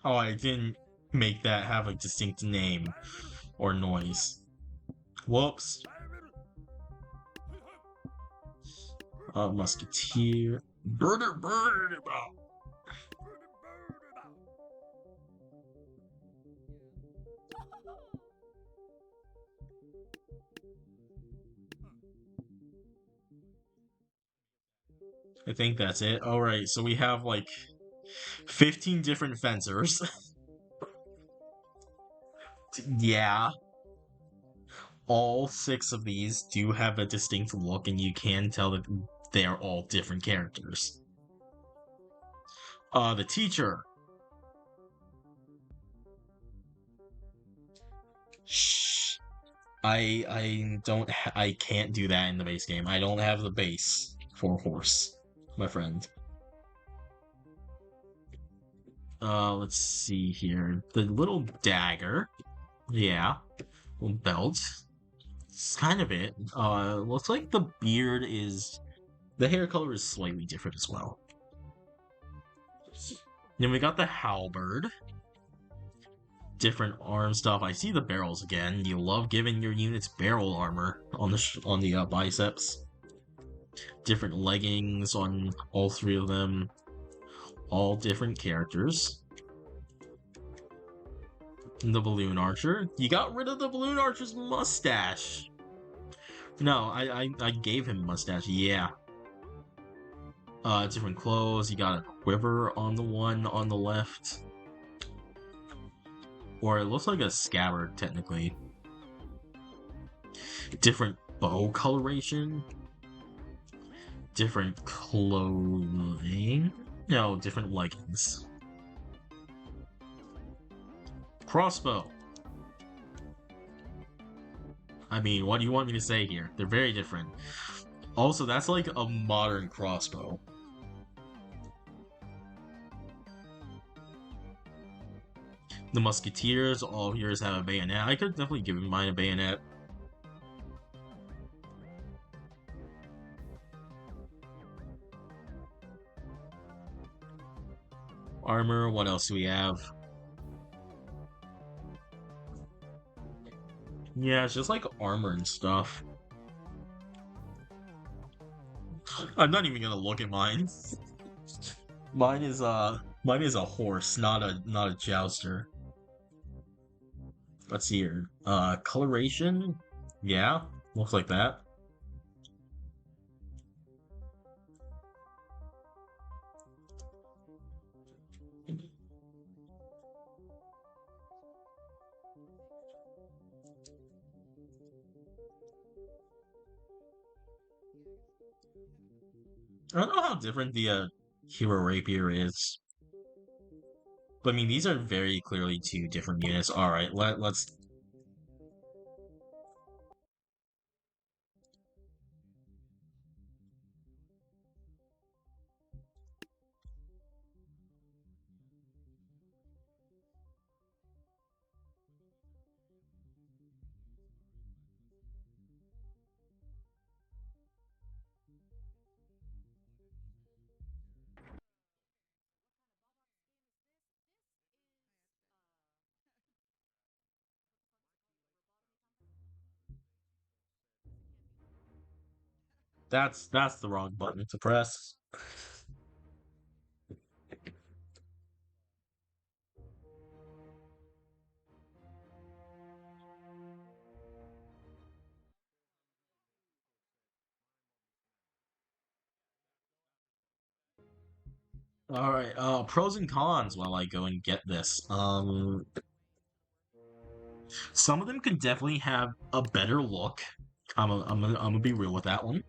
Oh, I didn't make that have a distinct name or noise. Whoops. Musketeer. Birder. I think that's it. Alright, so we have like 15 different fencers. Yeah. All 6 of these do have a distinct look, and you can tell that they're all different characters. The teacher. Shh. I can't do that in the base game. I don't have the base for horse, my friend. Let's see here. The little dagger. Yeah. Little belt. It's kind of it. Looks like the beard is... The hair color is slightly different as well. Then we got the halberd. Different arm stuff. I see the barrels again. You love giving your units barrel armor on the biceps. Different leggings on all 3 of them. All different characters. And the balloon archer. You got rid of the balloon archer's mustache. No, I gave him mustache. Yeah. Different clothes. You got a quiver on the one on the left. Or it looks like a scabbard, technically. Different bow coloration. Different clothing. No, different leggings. Crossbow. I mean, what do you want me to say here? They're very different. Also, that's like a modern crossbow. The musketeers, all yours have a bayonet. I could definitely give mine a bayonet. Armor, what else do we have? Yeah, it's just like armor and stuff. I'm not even gonna look at mine. Mine is a horse, not a jouster. Let's see here. Coloration? Yeah, looks like that. I don't know how different the hero rapier is. But I mean, these are very clearly 2 different units. Alright, let's... That's the wrong button to press. All right. Pros and cons while I go and get this. Some of them could definitely have a better look. I'm gonna be real with that one.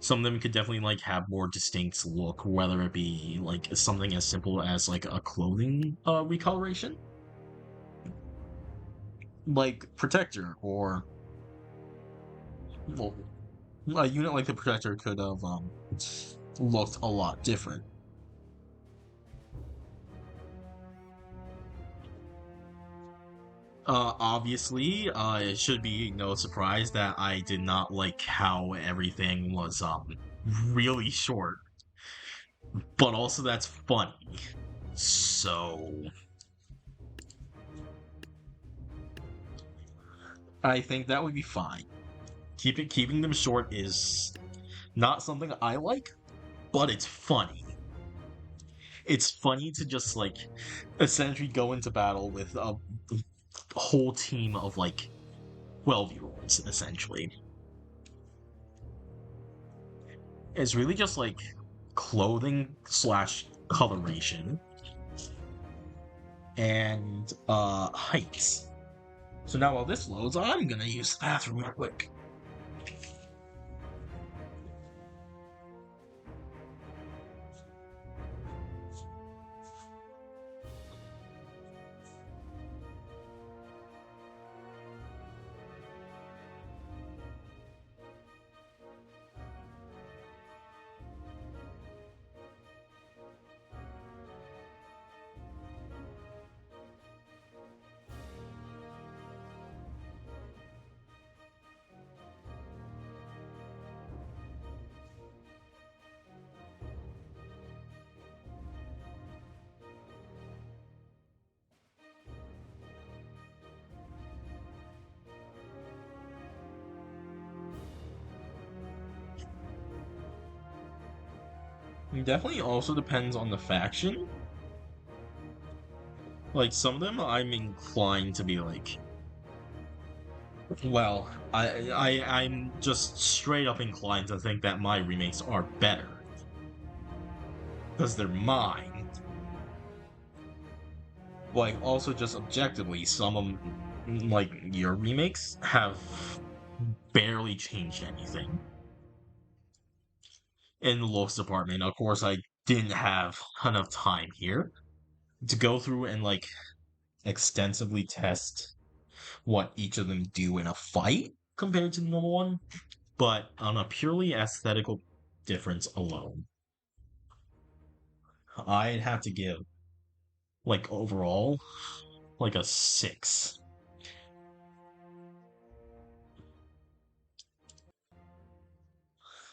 Some of them could definitely like have more distinct look, whether it be like something as simple as like a clothing recoloration, like Protector, or well, a unit like the Protector could have looked a lot different. Obviously, it should be no surprise that I did not like how everything was really short, but also that's funny. So I think that would be fine. Keeping them short is not something I like, but it's funny. It's funny to just like essentially go into battle with a whole team of like 12-year-olds, essentially. It's really just like clothing slash coloration and heights. So now while this loads, I'm gonna use the bathroom real quick. It definitely also depends on the faction. Like some of them I'm inclined to be like, well, I'm just straight up inclined to think that my remakes are better. Because they're mine. Like, also just objectively, some of them, like, your remakes have barely changed anything. In the looks department, of course, I didn't have enough time here to go through and, like, extensively test what each of them do in a fight compared to the normal one, but on a purely aesthetical difference alone, I'd have to give, like, overall, like a 6.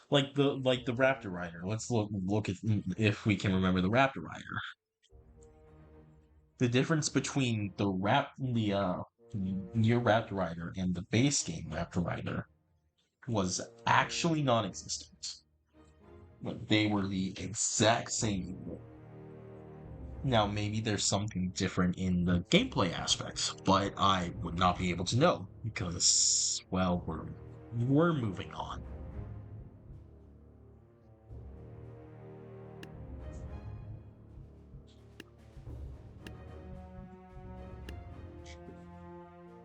Like the Raptor Rider. Let's look if we can remember the Raptor Rider. The difference between the Near Raptor Rider and the base game Raptor Rider was actually non-existent. Like, they were the exact same. Now maybe there's something different in the gameplay aspects, but I would not be able to know because, well, we're moving on.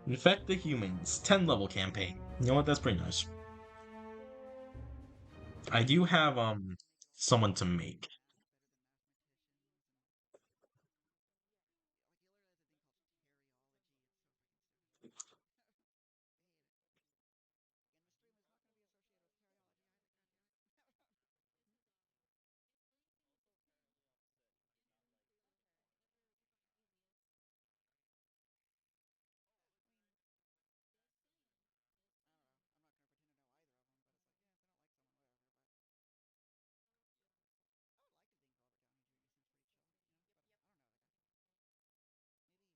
Infect the Humans, 10 level campaign. You know what? That's pretty nice. I do have someone to make.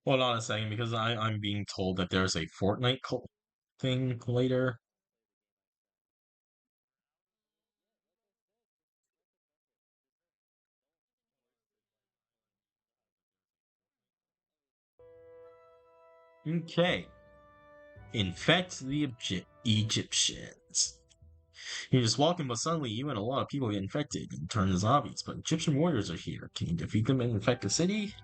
Hold on a second, because I'm being told that there's a Fortnite thing later. Okay. Infect the Egyptians. You're just walking, but suddenly you and a lot of people get infected and turn to zombies. But Egyptian warriors are here. Can you defeat them and infect the city?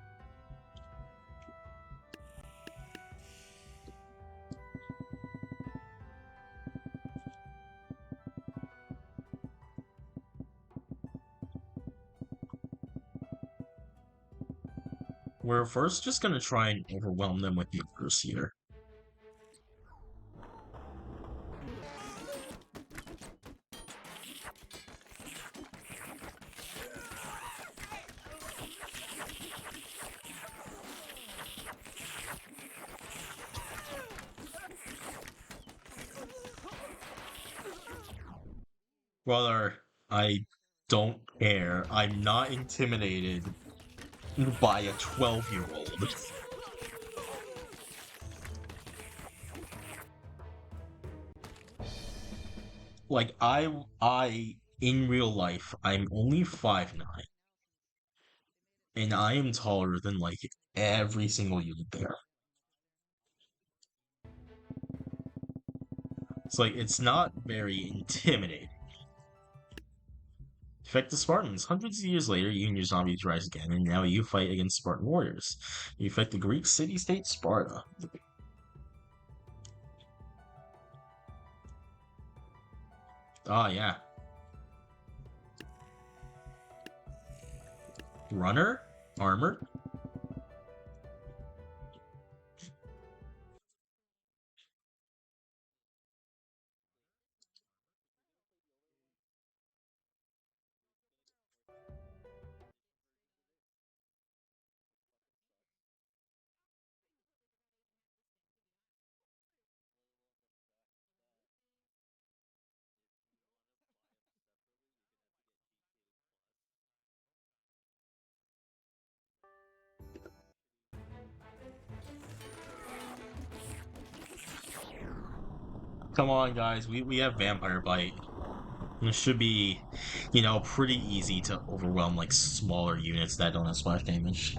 We're first just gonna try and overwhelm them with numbers here. Brother, I don't care. I'm not intimidated by a 12-year-old. Like in real life, I'm only 5'9", and I am taller than like every single unit there. It's like it's not very intimidating. Defect the Spartans. Hundreds of years later, you and your zombies rise again, and now you fight against Spartan warriors. You fight the Greek city-state Sparta. Ah, yeah. Runner? Armor? Come on, guys. We have Vampire Bite. It should be, pretty easy to overwhelm, like, smaller units that don't have splash damage.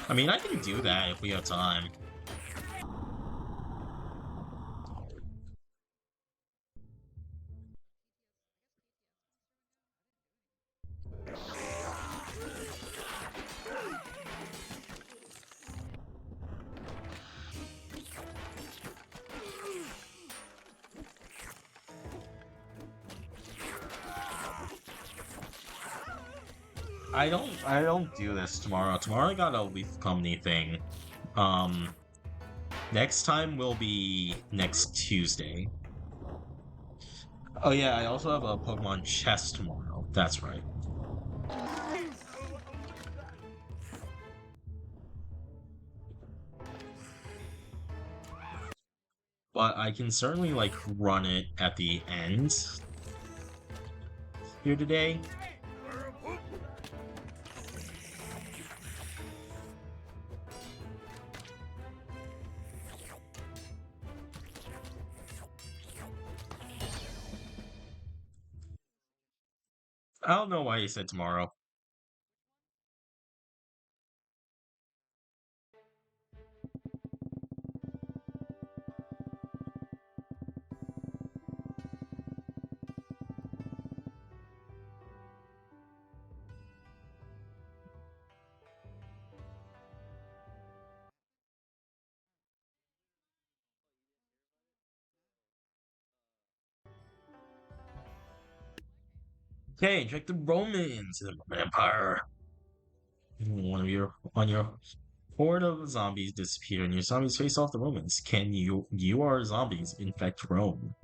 I mean, I can do that if we have time. I don't do this tomorrow. Tomorrow I got a Lethal Company thing. Next time will be next Tuesday. Oh yeah, I also have a Pokemon chess tomorrow. That's right. But I can certainly, like, run it at the end here today. I don't know why he said tomorrow. Okay, check the Romans in the Roman Empire. On your horde of zombies disappear, and your zombies face off the Romans. Can you are zombies infect Rome?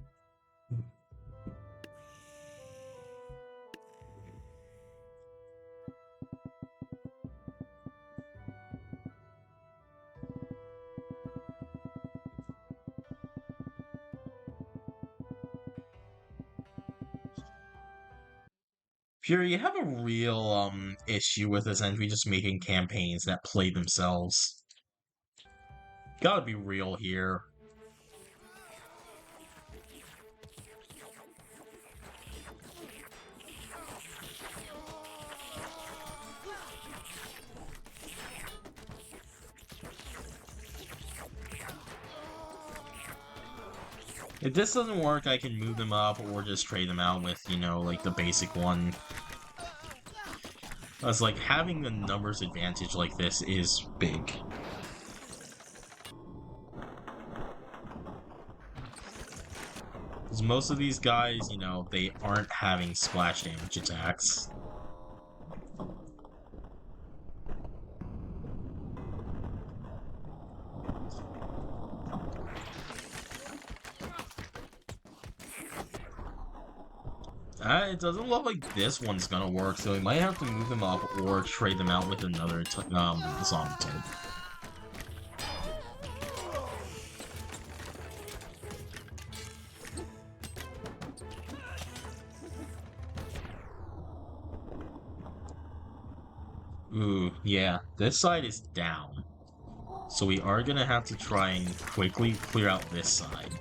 Fury, you have a real issue with essentially just making campaigns that play themselves. Gotta be real here. If this doesn't work, I can move them up or just trade them out with, you know, like the basic one. I was like, having the numbers advantage like this is big. Because most of these guys, you know, they aren't having splash damage attacks. It doesn't look like this one's gonna work, so we might have to move them up or trade them out with another zombie type. Ooh, yeah, this side is down. So we are gonna have to try and quickly clear out this side.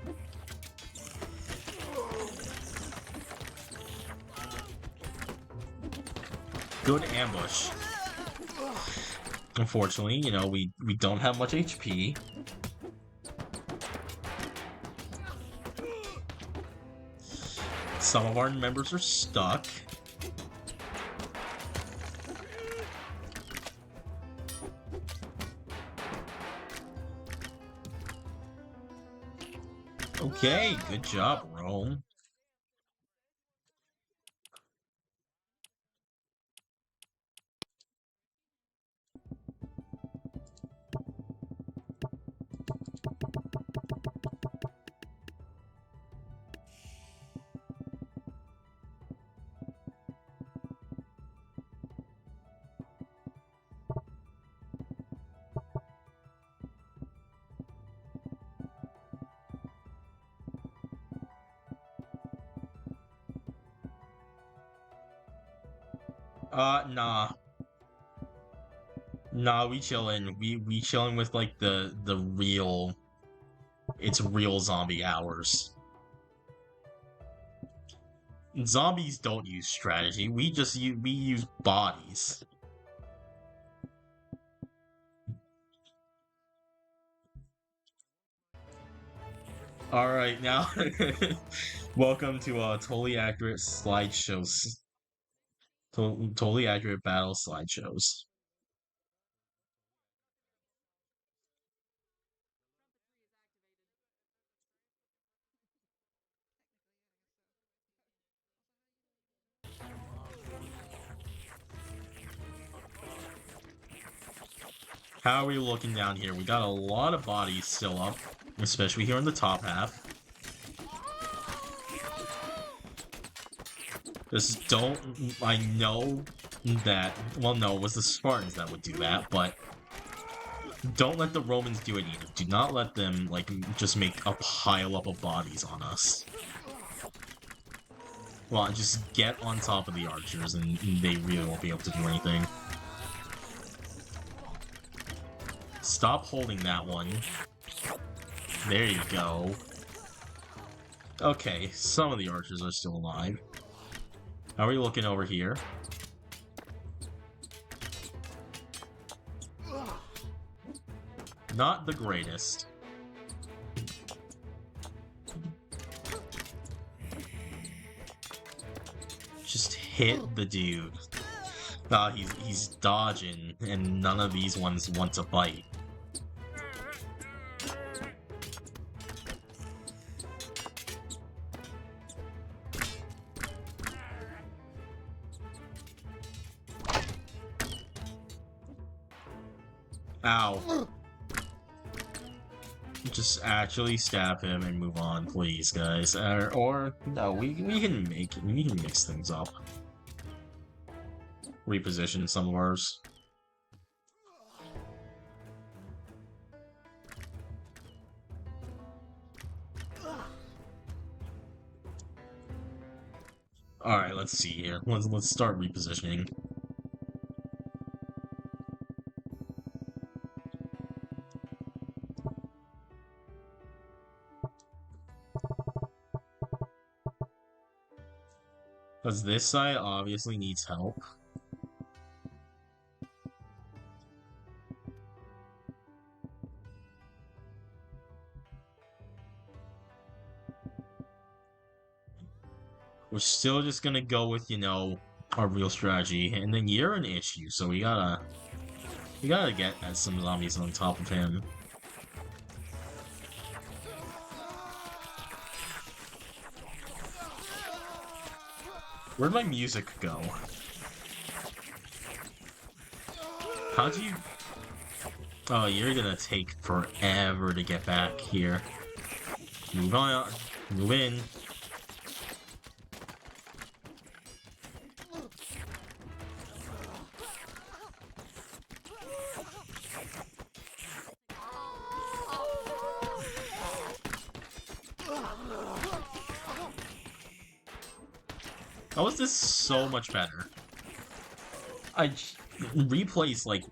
Good ambush. Unfortunately, you know, we don't have much HP. Some of our members are stuck. Okay, good job, Rome. Nah. Nah, we chillin'. We chillin' with like the real, it's real zombie hours. Zombies don't use strategy. We use bodies. All right, now welcome to totally accurate slideshows. Totally accurate battle slideshows. How are we looking down here? We got a lot of bodies still up, especially here in the top half. Just don't... I know that... Well, no, it was the Spartans that would do that, but... Don't let the Romans do it either. Do not let them, like, just make a pile-up of bodies on us. Well, just get on top of the archers, and they really won't be able to do anything. Stop holding that one. There you go. Okay, some of the archers are still alive. How are we looking over here? Not the greatest. Just hit the dude. Nah, he's dodging, and none of these ones want to bite. Ow. Just actually stab him and move on, please, guys. Or no, we can mix things up. Reposition some of ours. All right, let's see here. Let's start repositioning. Because this side obviously needs help. we're still just gonna go with, you know, our real strategy. And then you're an issue, so we gotta get some zombies on top of him. Where'd my music go? How'd you... Oh, you're gonna take forever to get back here. Move on. Move in. How is this so much better? I replaced like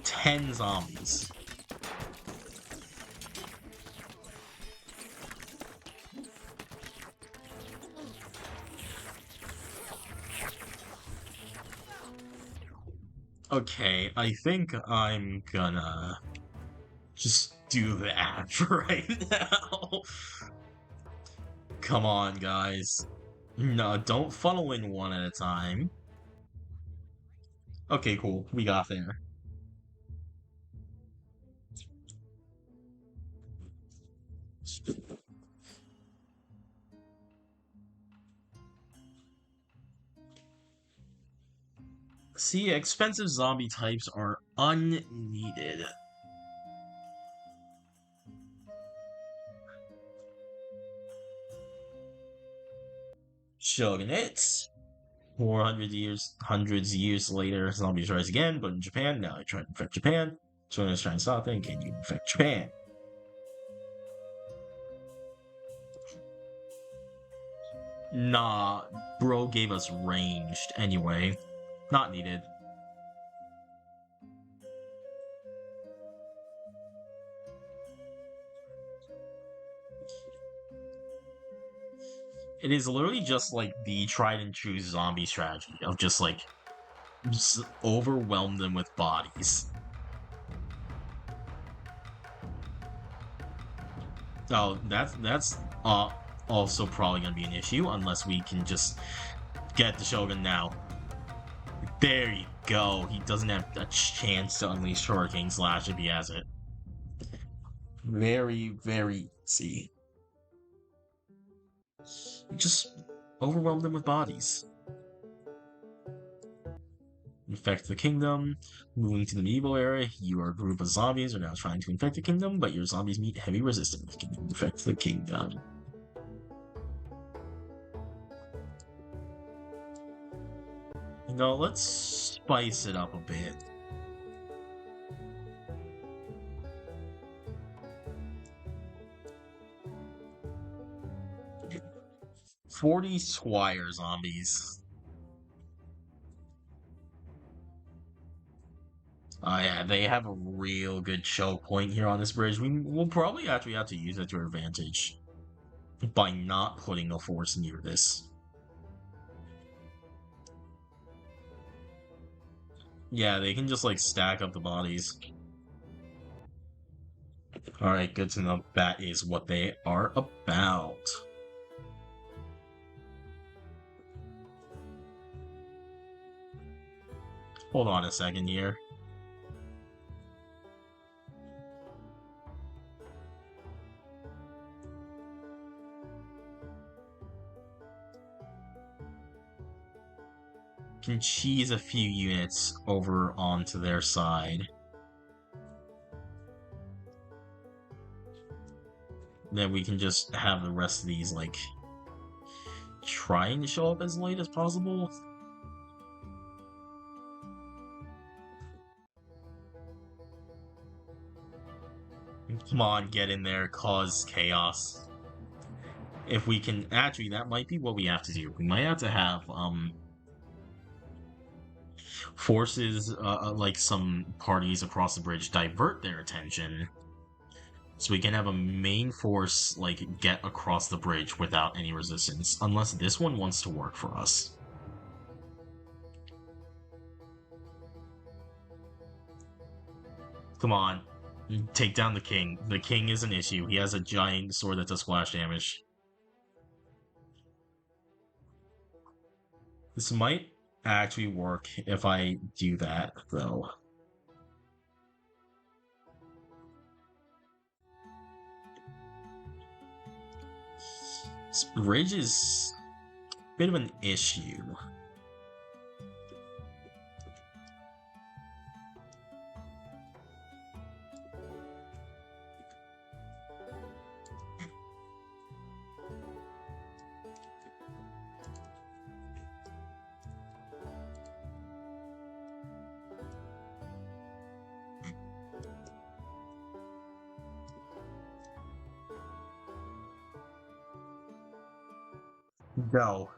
10 zombies. Okay, I think I'm gonna just do that for right now. Come on, guys. No, don't funnel in one at a time. Okay, cool. We got there. See, expensive zombie types are unneeded. Shogunate. hundreds of years later, zombies rise again, but in Japan, now they try to infect Japan. Shogun's trying to stop them, can you infect Japan? Nah, bro gave us ranged anyway. Not needed. It is literally just like the tried and true zombie strategy of just like overwhelm them with bodies. Oh, that's also probably gonna be an issue unless we can just get the Shogun now. There you go. He doesn't have a chance to unleash Hurricane Slash if he has it. Very, very easy. Just overwhelm them with bodies. Infect the kingdom. Moving to the medieval era, your group of zombies are now trying to infect the kingdom, but your zombies meet heavy resistance. Can you infect the kingdom? You know, let's spice it up a bit. "40 Squire zombies." Oh yeah, they have a real good choke point here on this bridge. We'll probably actually have to use it to our advantage by not putting a force near this. Yeah, they can just like stack up the bodies. Alright, good to know that is what they are about. Hold on a second here. Can cheese a few units over onto their side. Then we can just have the rest of these, like, trying to show up as late as possible. Come on, get in there, cause chaos. If we can... Actually, that might be what we have to do. We might have to have, forces, like some parties across the bridge divert their attention. So we can have a main force, like, get across the bridge without any resistance. Unless this one wants to work for us. Come on. Take down the king. The king is an issue. He has a giant sword that does splash damage. This might actually work if I do that, though. This bridge is a bit of an issue. Go.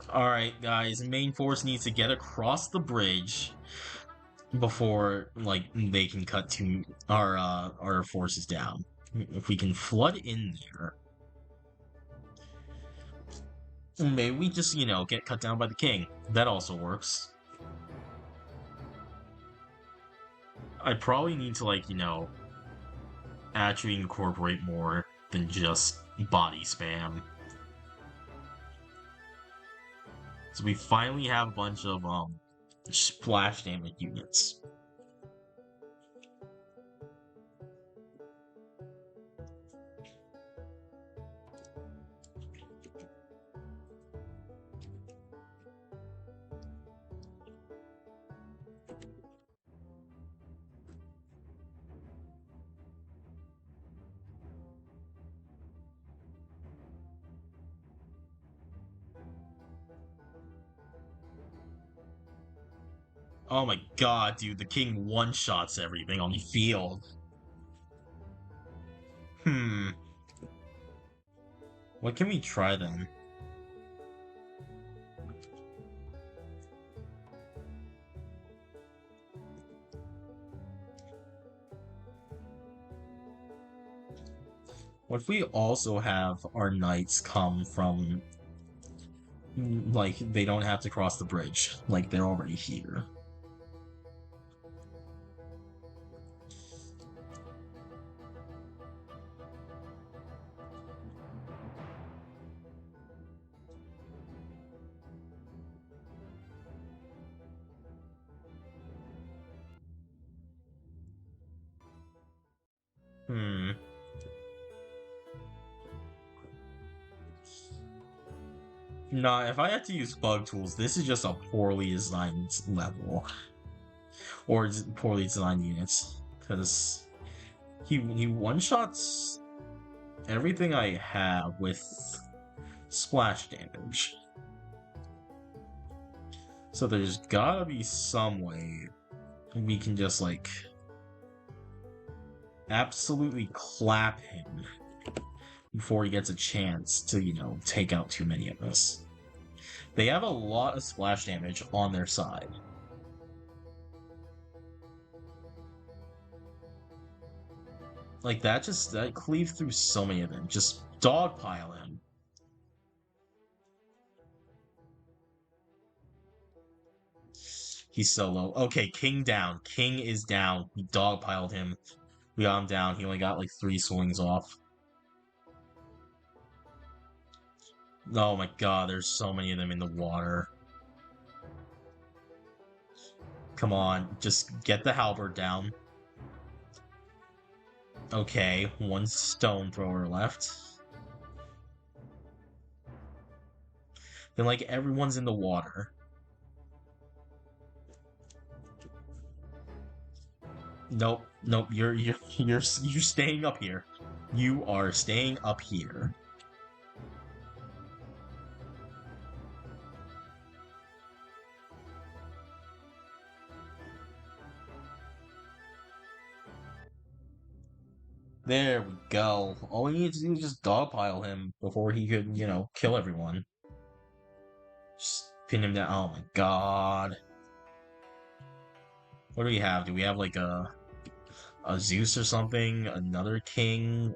Alright, guys, main force needs to get across the bridge before, like, they can cut to our forces down. If we can flood in there, maybe we just, get cut down by the king. That also works. I probably need to, like, actually incorporate more than just body spam. So we finally have a bunch of splash damage units. Oh my god, dude, the king one-shots everything on the field. What can we try then? What if we also have our knights come from, like, they don't have to cross the bridge, like, they're already here. Nah, if I had to use bug tools, this is just a poorly designed level. Or poorly designed units. Because he one-shots everything I have with splash damage. So there's gotta be some way we can just, like, absolutely clap him before he gets a chance to, take out too many of us. They have a lot of splash damage on their side. Like, that cleaves through so many of them. Just dogpile him. He's so low. Okay, king down. King is down. We dogpiled him. We got him down. He only got, like, 3 swings off. Oh my god, there's so many of them in the water. Come on, just get the halberd down. Okay, 1 stone thrower left. Then, like, everyone's in the water. Nope, you're staying up here. You are staying up here. There we go. All we need to do is just dogpile him before he could, kill everyone. Just pin him down. Oh my god. What do we have? Do we have, like, a Zeus or something? Another king?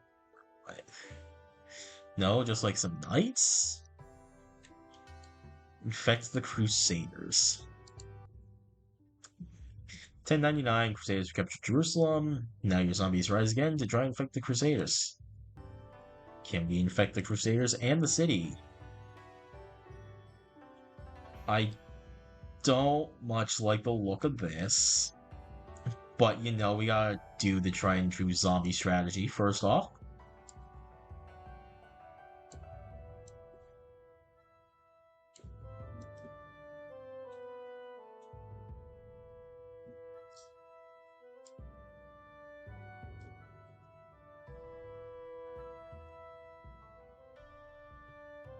No, just, like, some knights? Infect the Crusaders. 1099, Crusaders capture Jerusalem. Now your zombies rise again to try and infect the Crusaders. Can we infect the Crusaders and the city? I don't much like the look of this. But, you know, we gotta do the tried and true zombie strategy first off.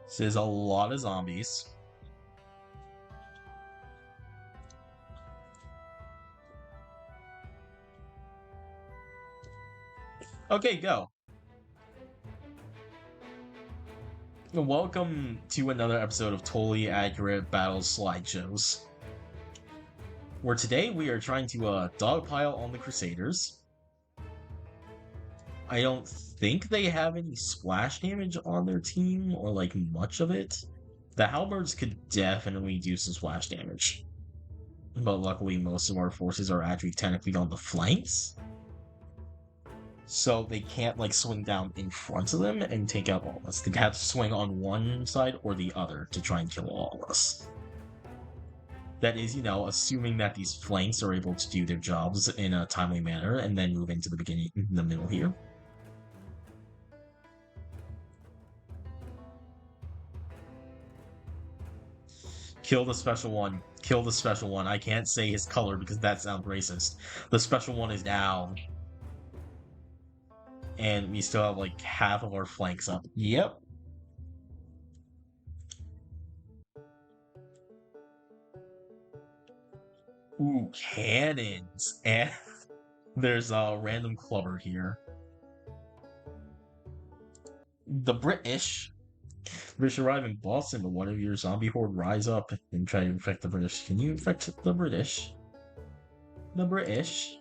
This is a lot of zombies. Okay, go. Welcome to another episode of Totally Accurate Battle Slideshows, where today we are trying to dogpile on the Crusaders. I don't think they have any splash damage on their team, or like much of it. The Halberds could definitely do some splash damage. But luckily most of our forces are actually technically on the flanks. So they can't like swing down in front of them and take out all of us. They have to swing on one side or the other to try and kill all of us. That is, you know, assuming that these flanks are able to do their jobs in a timely manner and then move into the beginning, the middle here. Kill the special one. Kill the special one. I can't say his color because that sounds racist. The special one is down. And we still have like half of our flanks up. Yep. Ooh, cannons. And there's a random clubber here. The British arrive in Boston, but one of your zombie horde rise up and try to infect the British. Can you infect the British? The British?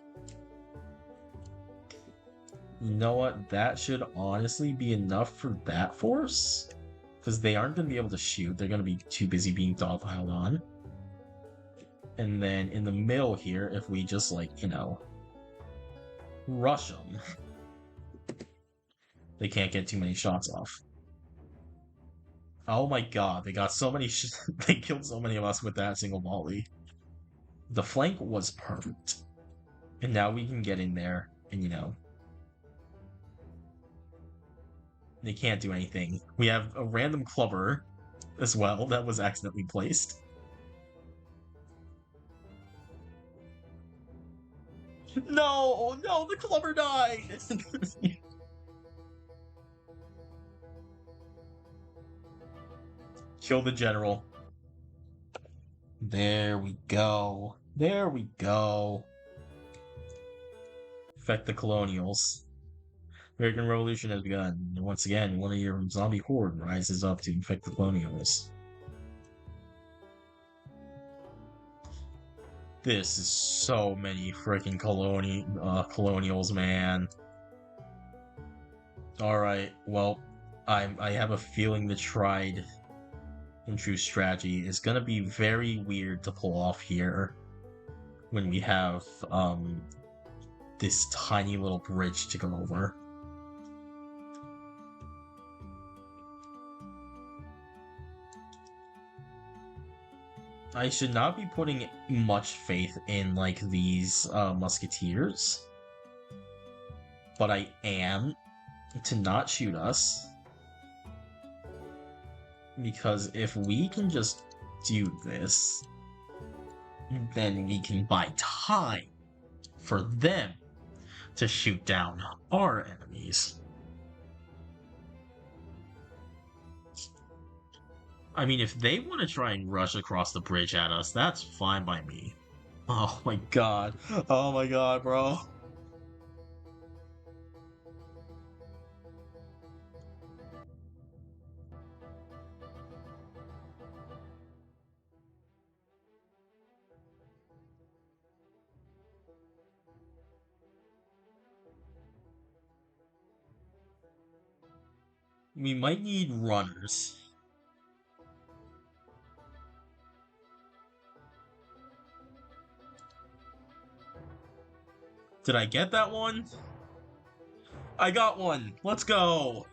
You know what? That should honestly be enough for that force. Because they aren't going to be able to shoot. They're going to be too busy being dogpiled on. And then in the middle here, if we just, like, you know, rush them, they can't get too many shots off. Oh my god, they got so many they killed so many of us with that single volley. The flank was perfect. And now we can get in there and, you know, they can't do anything. We have a random clubber as well that was accidentally placed. No, no, the clubber died! Kill the general. There we go. There we go. Affect the colonials. American Revolution has begun. Once again, one of your zombie horde rises up to infect the colonials. This is so many freaking colonials, man. Alright, well, I have a feeling the tried and true strategy is gonna be very weird to pull off here when we have this tiny little bridge to go over. I should not be putting much faith in, like, these musketeers. But I am to not shoot us. Because if we can just do this, then we can buy time for them to shoot down our enemies. I mean, if they want to try and rush across the bridge at us, that's fine by me. Oh my god. Oh my god, bro. We might need runners. Did I get that one? I got one! Let's go!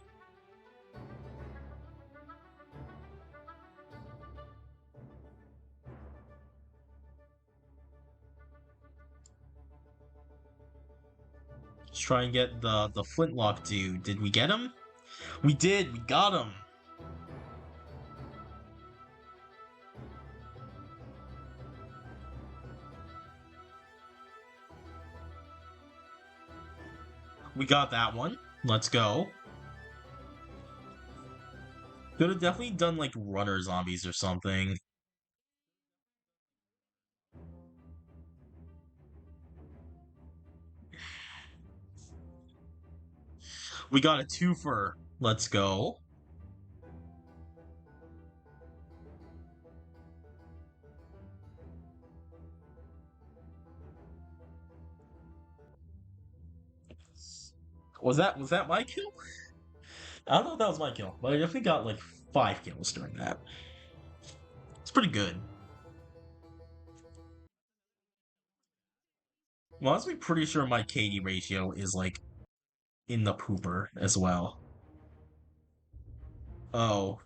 Let's try and get the flintlock dude. Did we get him? We did. We got him. We got that one. Let's go. Could have definitely done like runner zombies or something. We got a twofer. Let's go. Was that my kill? I don't know if that was my kill, but I definitely got like 5 kills during that. It's pretty good. Well, honestly, pretty sure my KD ratio is like in the pooper as well. Oh.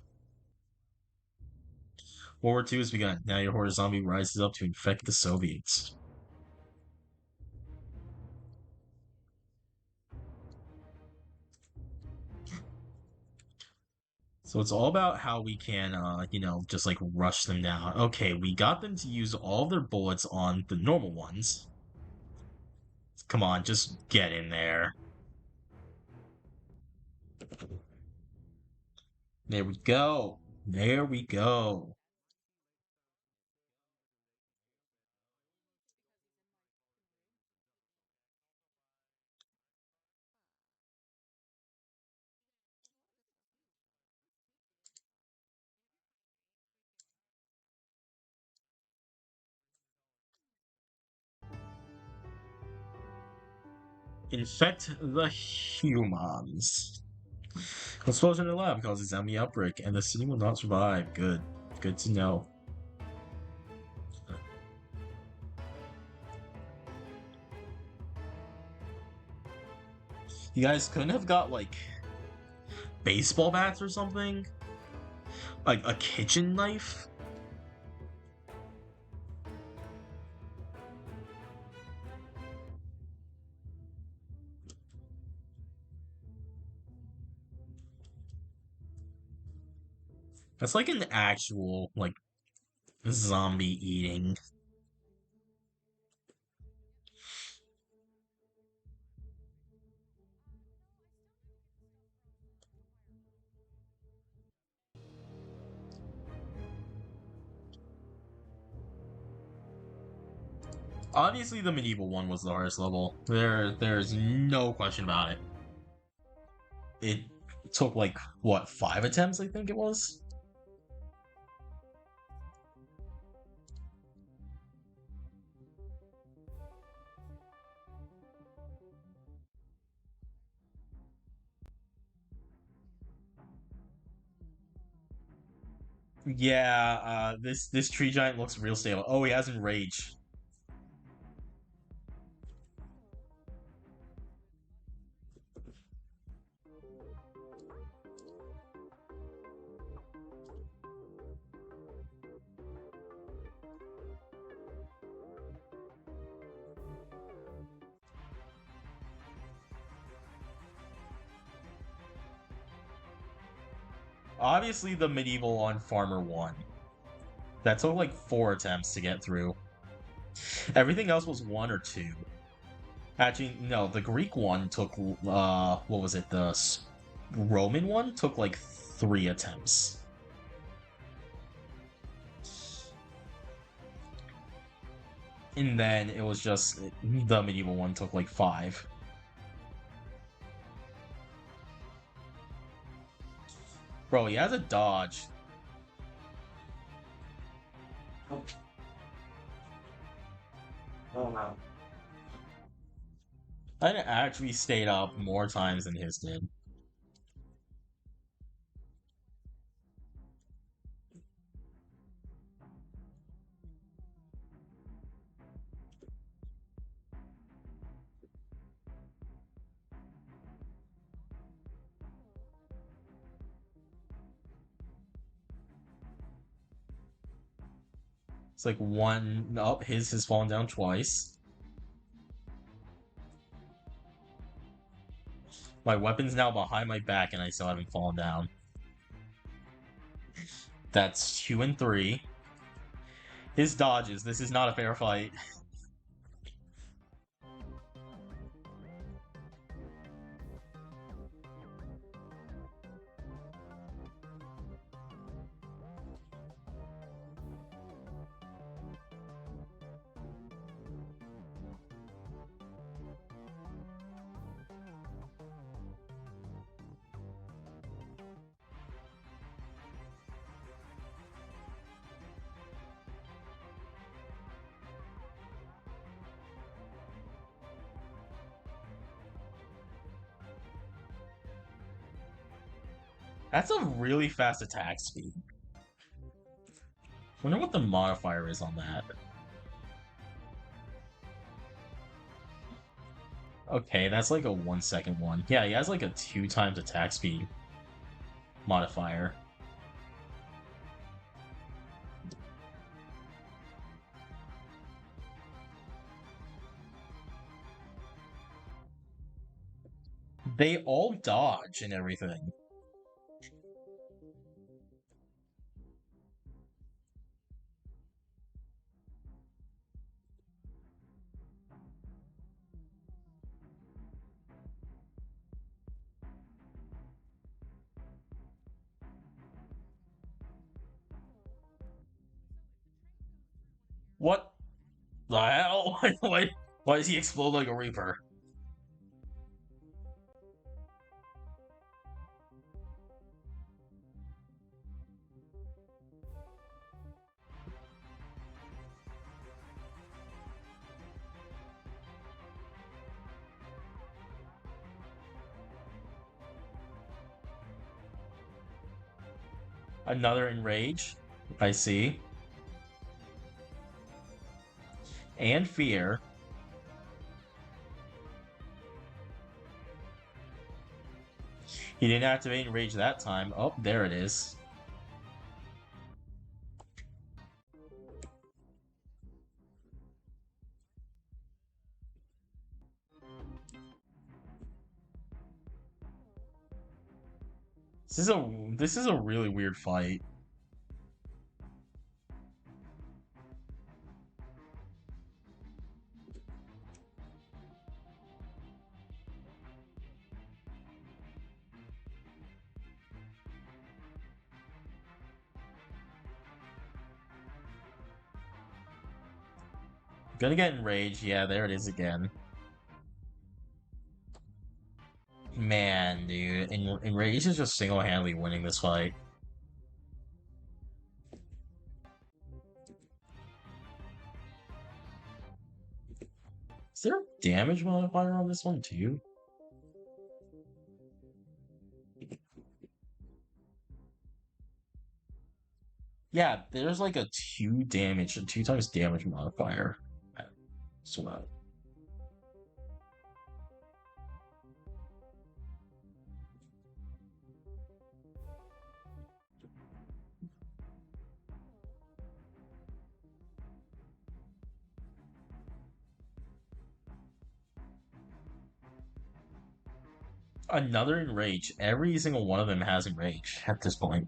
World War II has begun. Now your horde zombie rises up to infect the Soviets. So it's all about how we can, just like rush them down. Okay, we got them to use all their bullets on the normal ones. Come on, just get in there. There we go. There we go. Infect the humans. Explosion in the lab causes zombie outbreak, and the city will not survive. Good. Good to know. You guys couldn't have got, like, baseball bats or something? Like, a kitchen knife? That's like an actual, like, zombie eating. Obviously, the medieval one was the hardest level. There's no question about it. It took, like, what, 5 attempts, I think it was? Yeah, this tree giant looks real stable. Oh, he has enrage. Obviously, the medieval on Farmer 1. That took like 4 attempts to get through. Everything else was 1 or 2. Actually, no, the Greek one took, what was it? The Roman one took like 3 attempts. And then it was just, the medieval one took like 5. Bro, he has a dodge. Oh wow. I actually stayed up more times than his did. It's like one up, his has fallen down twice. My weapon's now behind my back and I still haven't fallen down. That's 2 and 3. His dodges. This is not a fair fight. That's a really fast attack speed. Wonder what the modifier is on that. Okay, that's like a 1 second one. Yeah, he has like a 2 times attack speed modifier. They all dodge and everything. What the hell? Why does he explode like a Reaper? Another Enrage. I see. And Fear. He didn't activate Enrage that time. Oh, there it is. This is a really weird fight. Gonna get Enraged. Yeah, there it is again. Man, dude. Enraged is just single-handedly winning this fight. Is there a damage modifier on this one, too? Yeah, there's like a 2 times damage modifier. So, another Enrage. Every single one of them has Enrage at this point.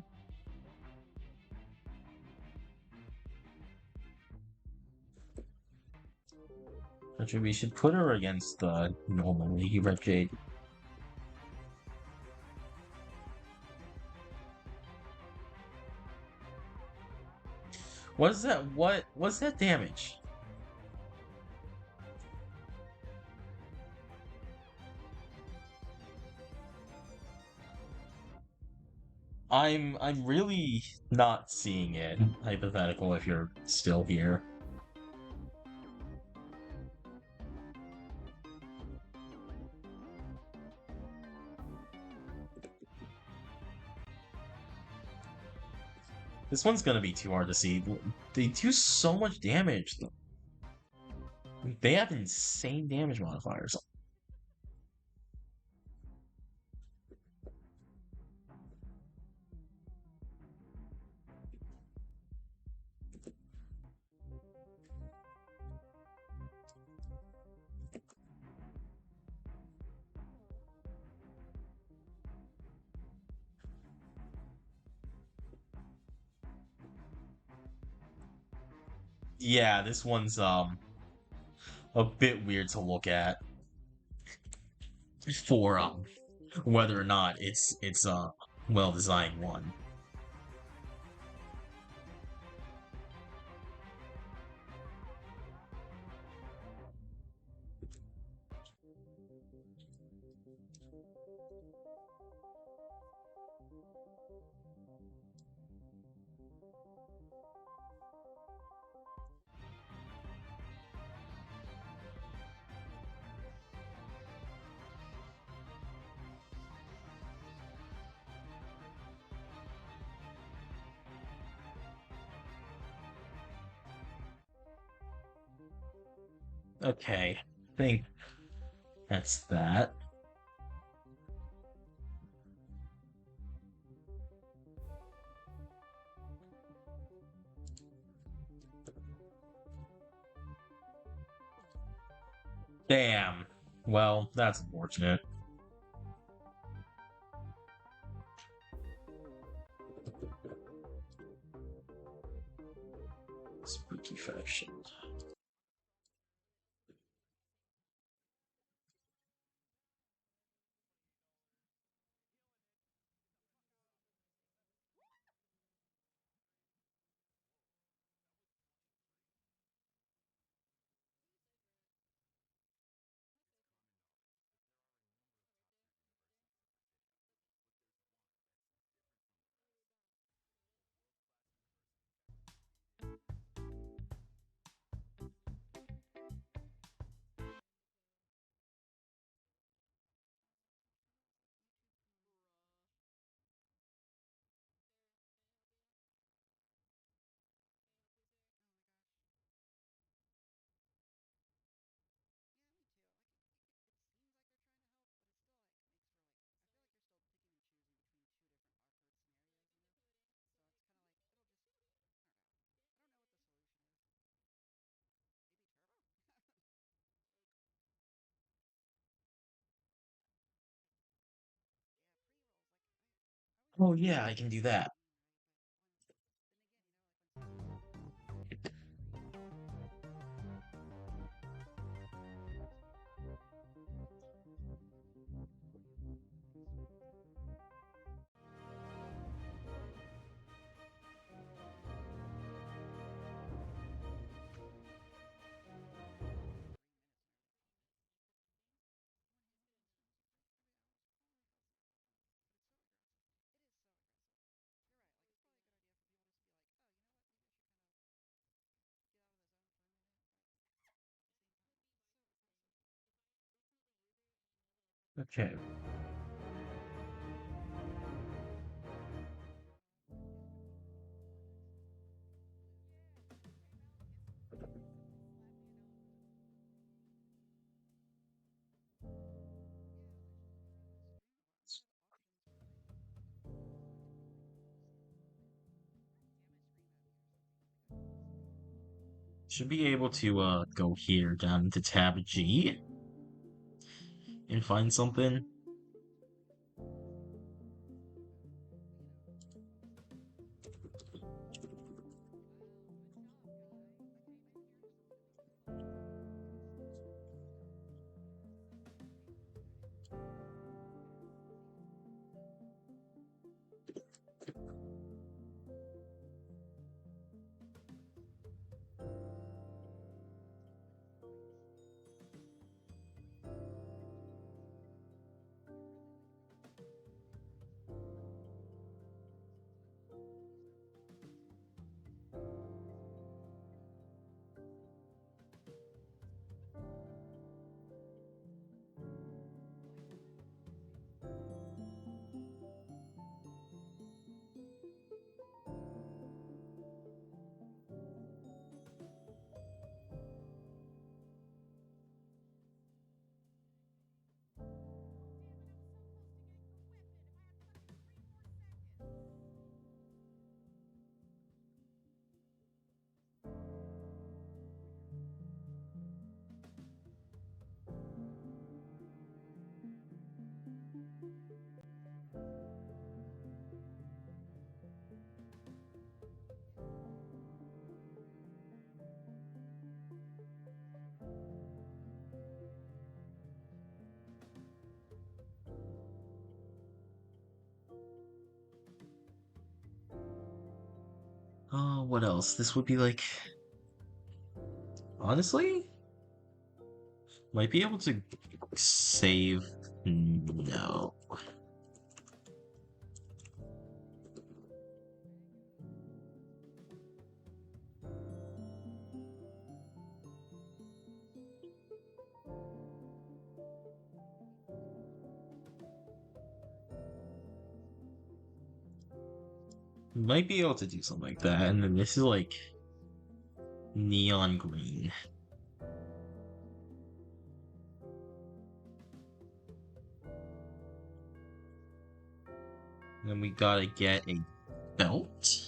Actually, we should put her against the normal League Red Jade. What is that? What's that damage? I'm really not seeing it. Hypothetical if you're still here. This one's gonna be too hard to see. They do so much damage. They have insane damage modifiers. Yeah, this one's a bit weird to look at for whether or not it's a well designed one. Okay, I think that's that. Damn. Well, that's unfortunate. Spooky fashion. Oh yeah, I can do that. Okay. Should be able to go here down to tab G and find something. What else? This would be like, honestly, might be able to save. No. Might be able to do something like that, and then this is like neon green. Then we gotta get a belt.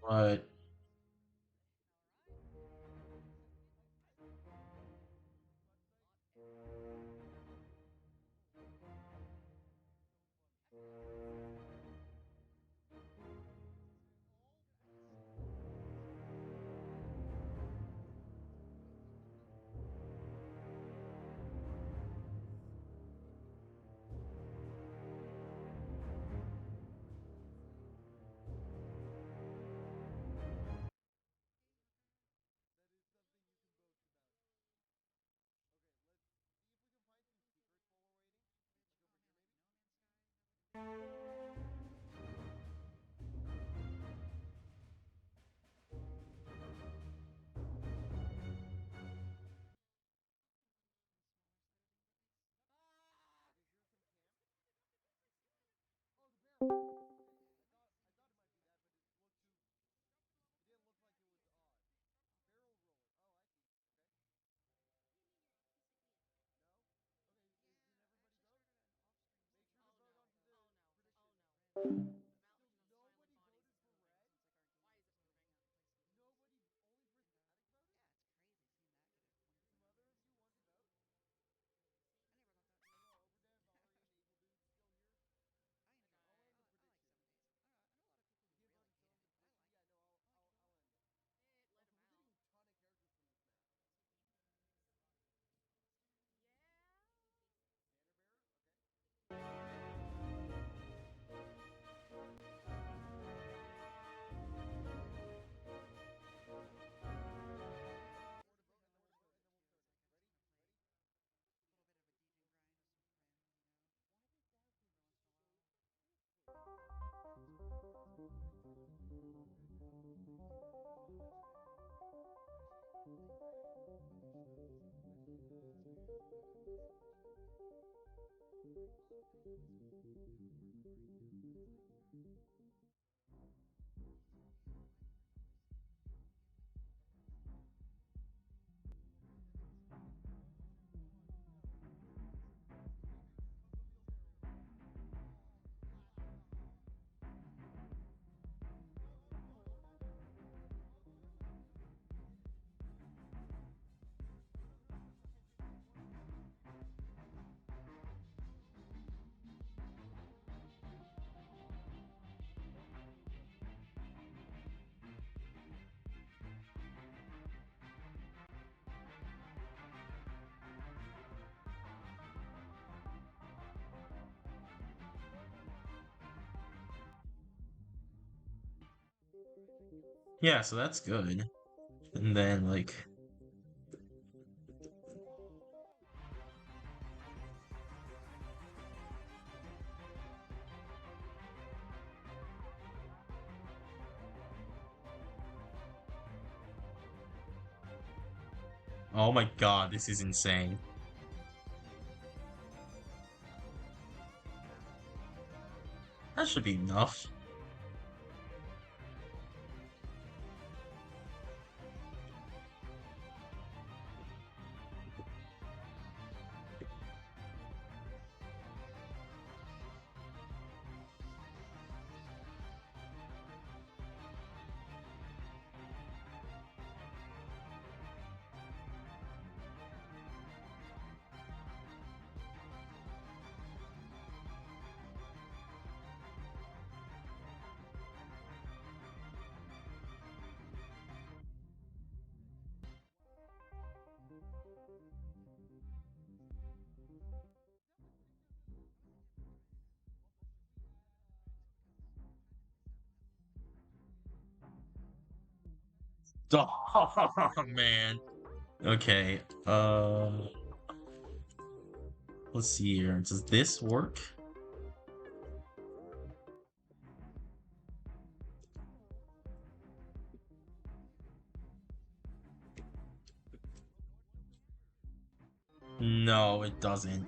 But Yeah, so that's good. And then like, oh my god, this is insane. That should be enough. Oh man. Okay. Let's see here. Does this work? No, it doesn't.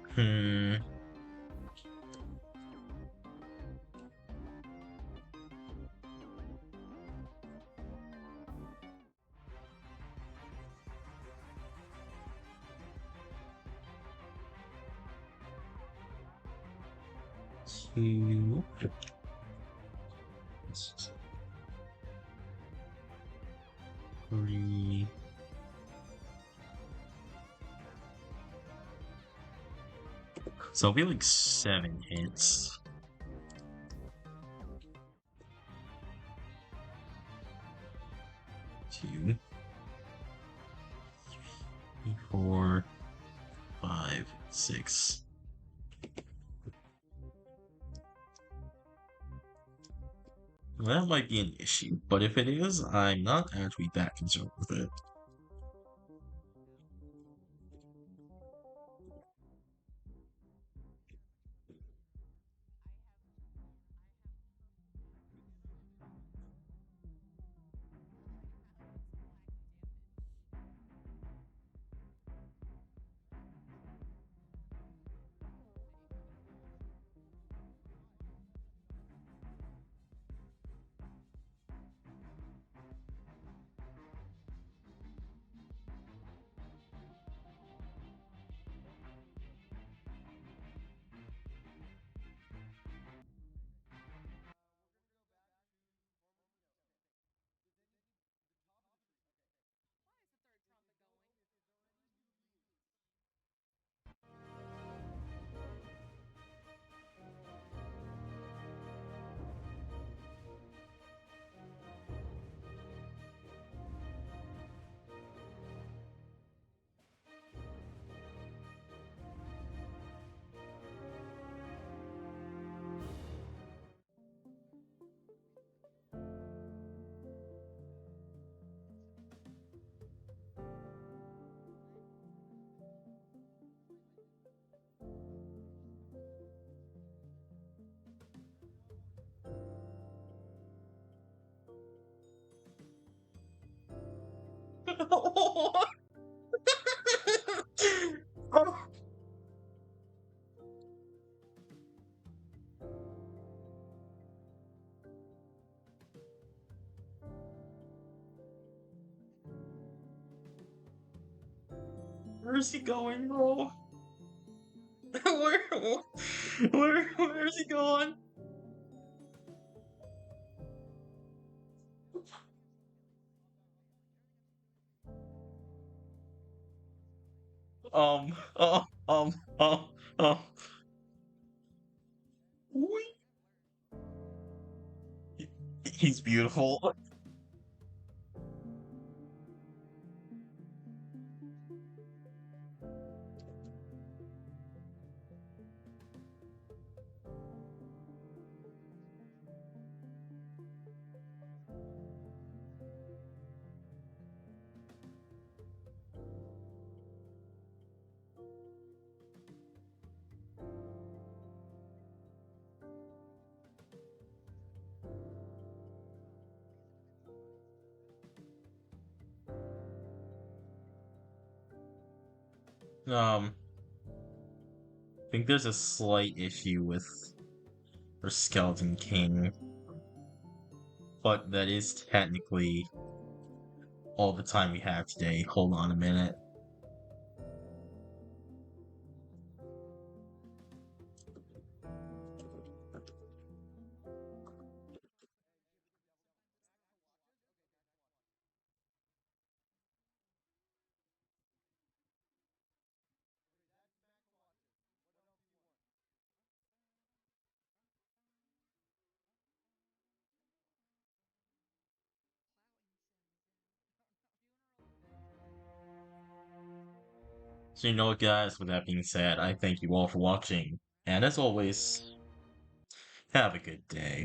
Two. Three. So it'll be like 7 hits. Two. 3, 4, 5, 6. That might be an issue, but if it is, I'm not actually that concerned with it. Where's he going, bro? Where's he going? Um, uh, um, uh, uh. Whee! He's beautiful. I think there's a slight issue with our Skeleton King, but that is technically all the time we have today. Hold on a minute. So you know what, guys, with that being said, I thank you all for watching, and as always, have a good day.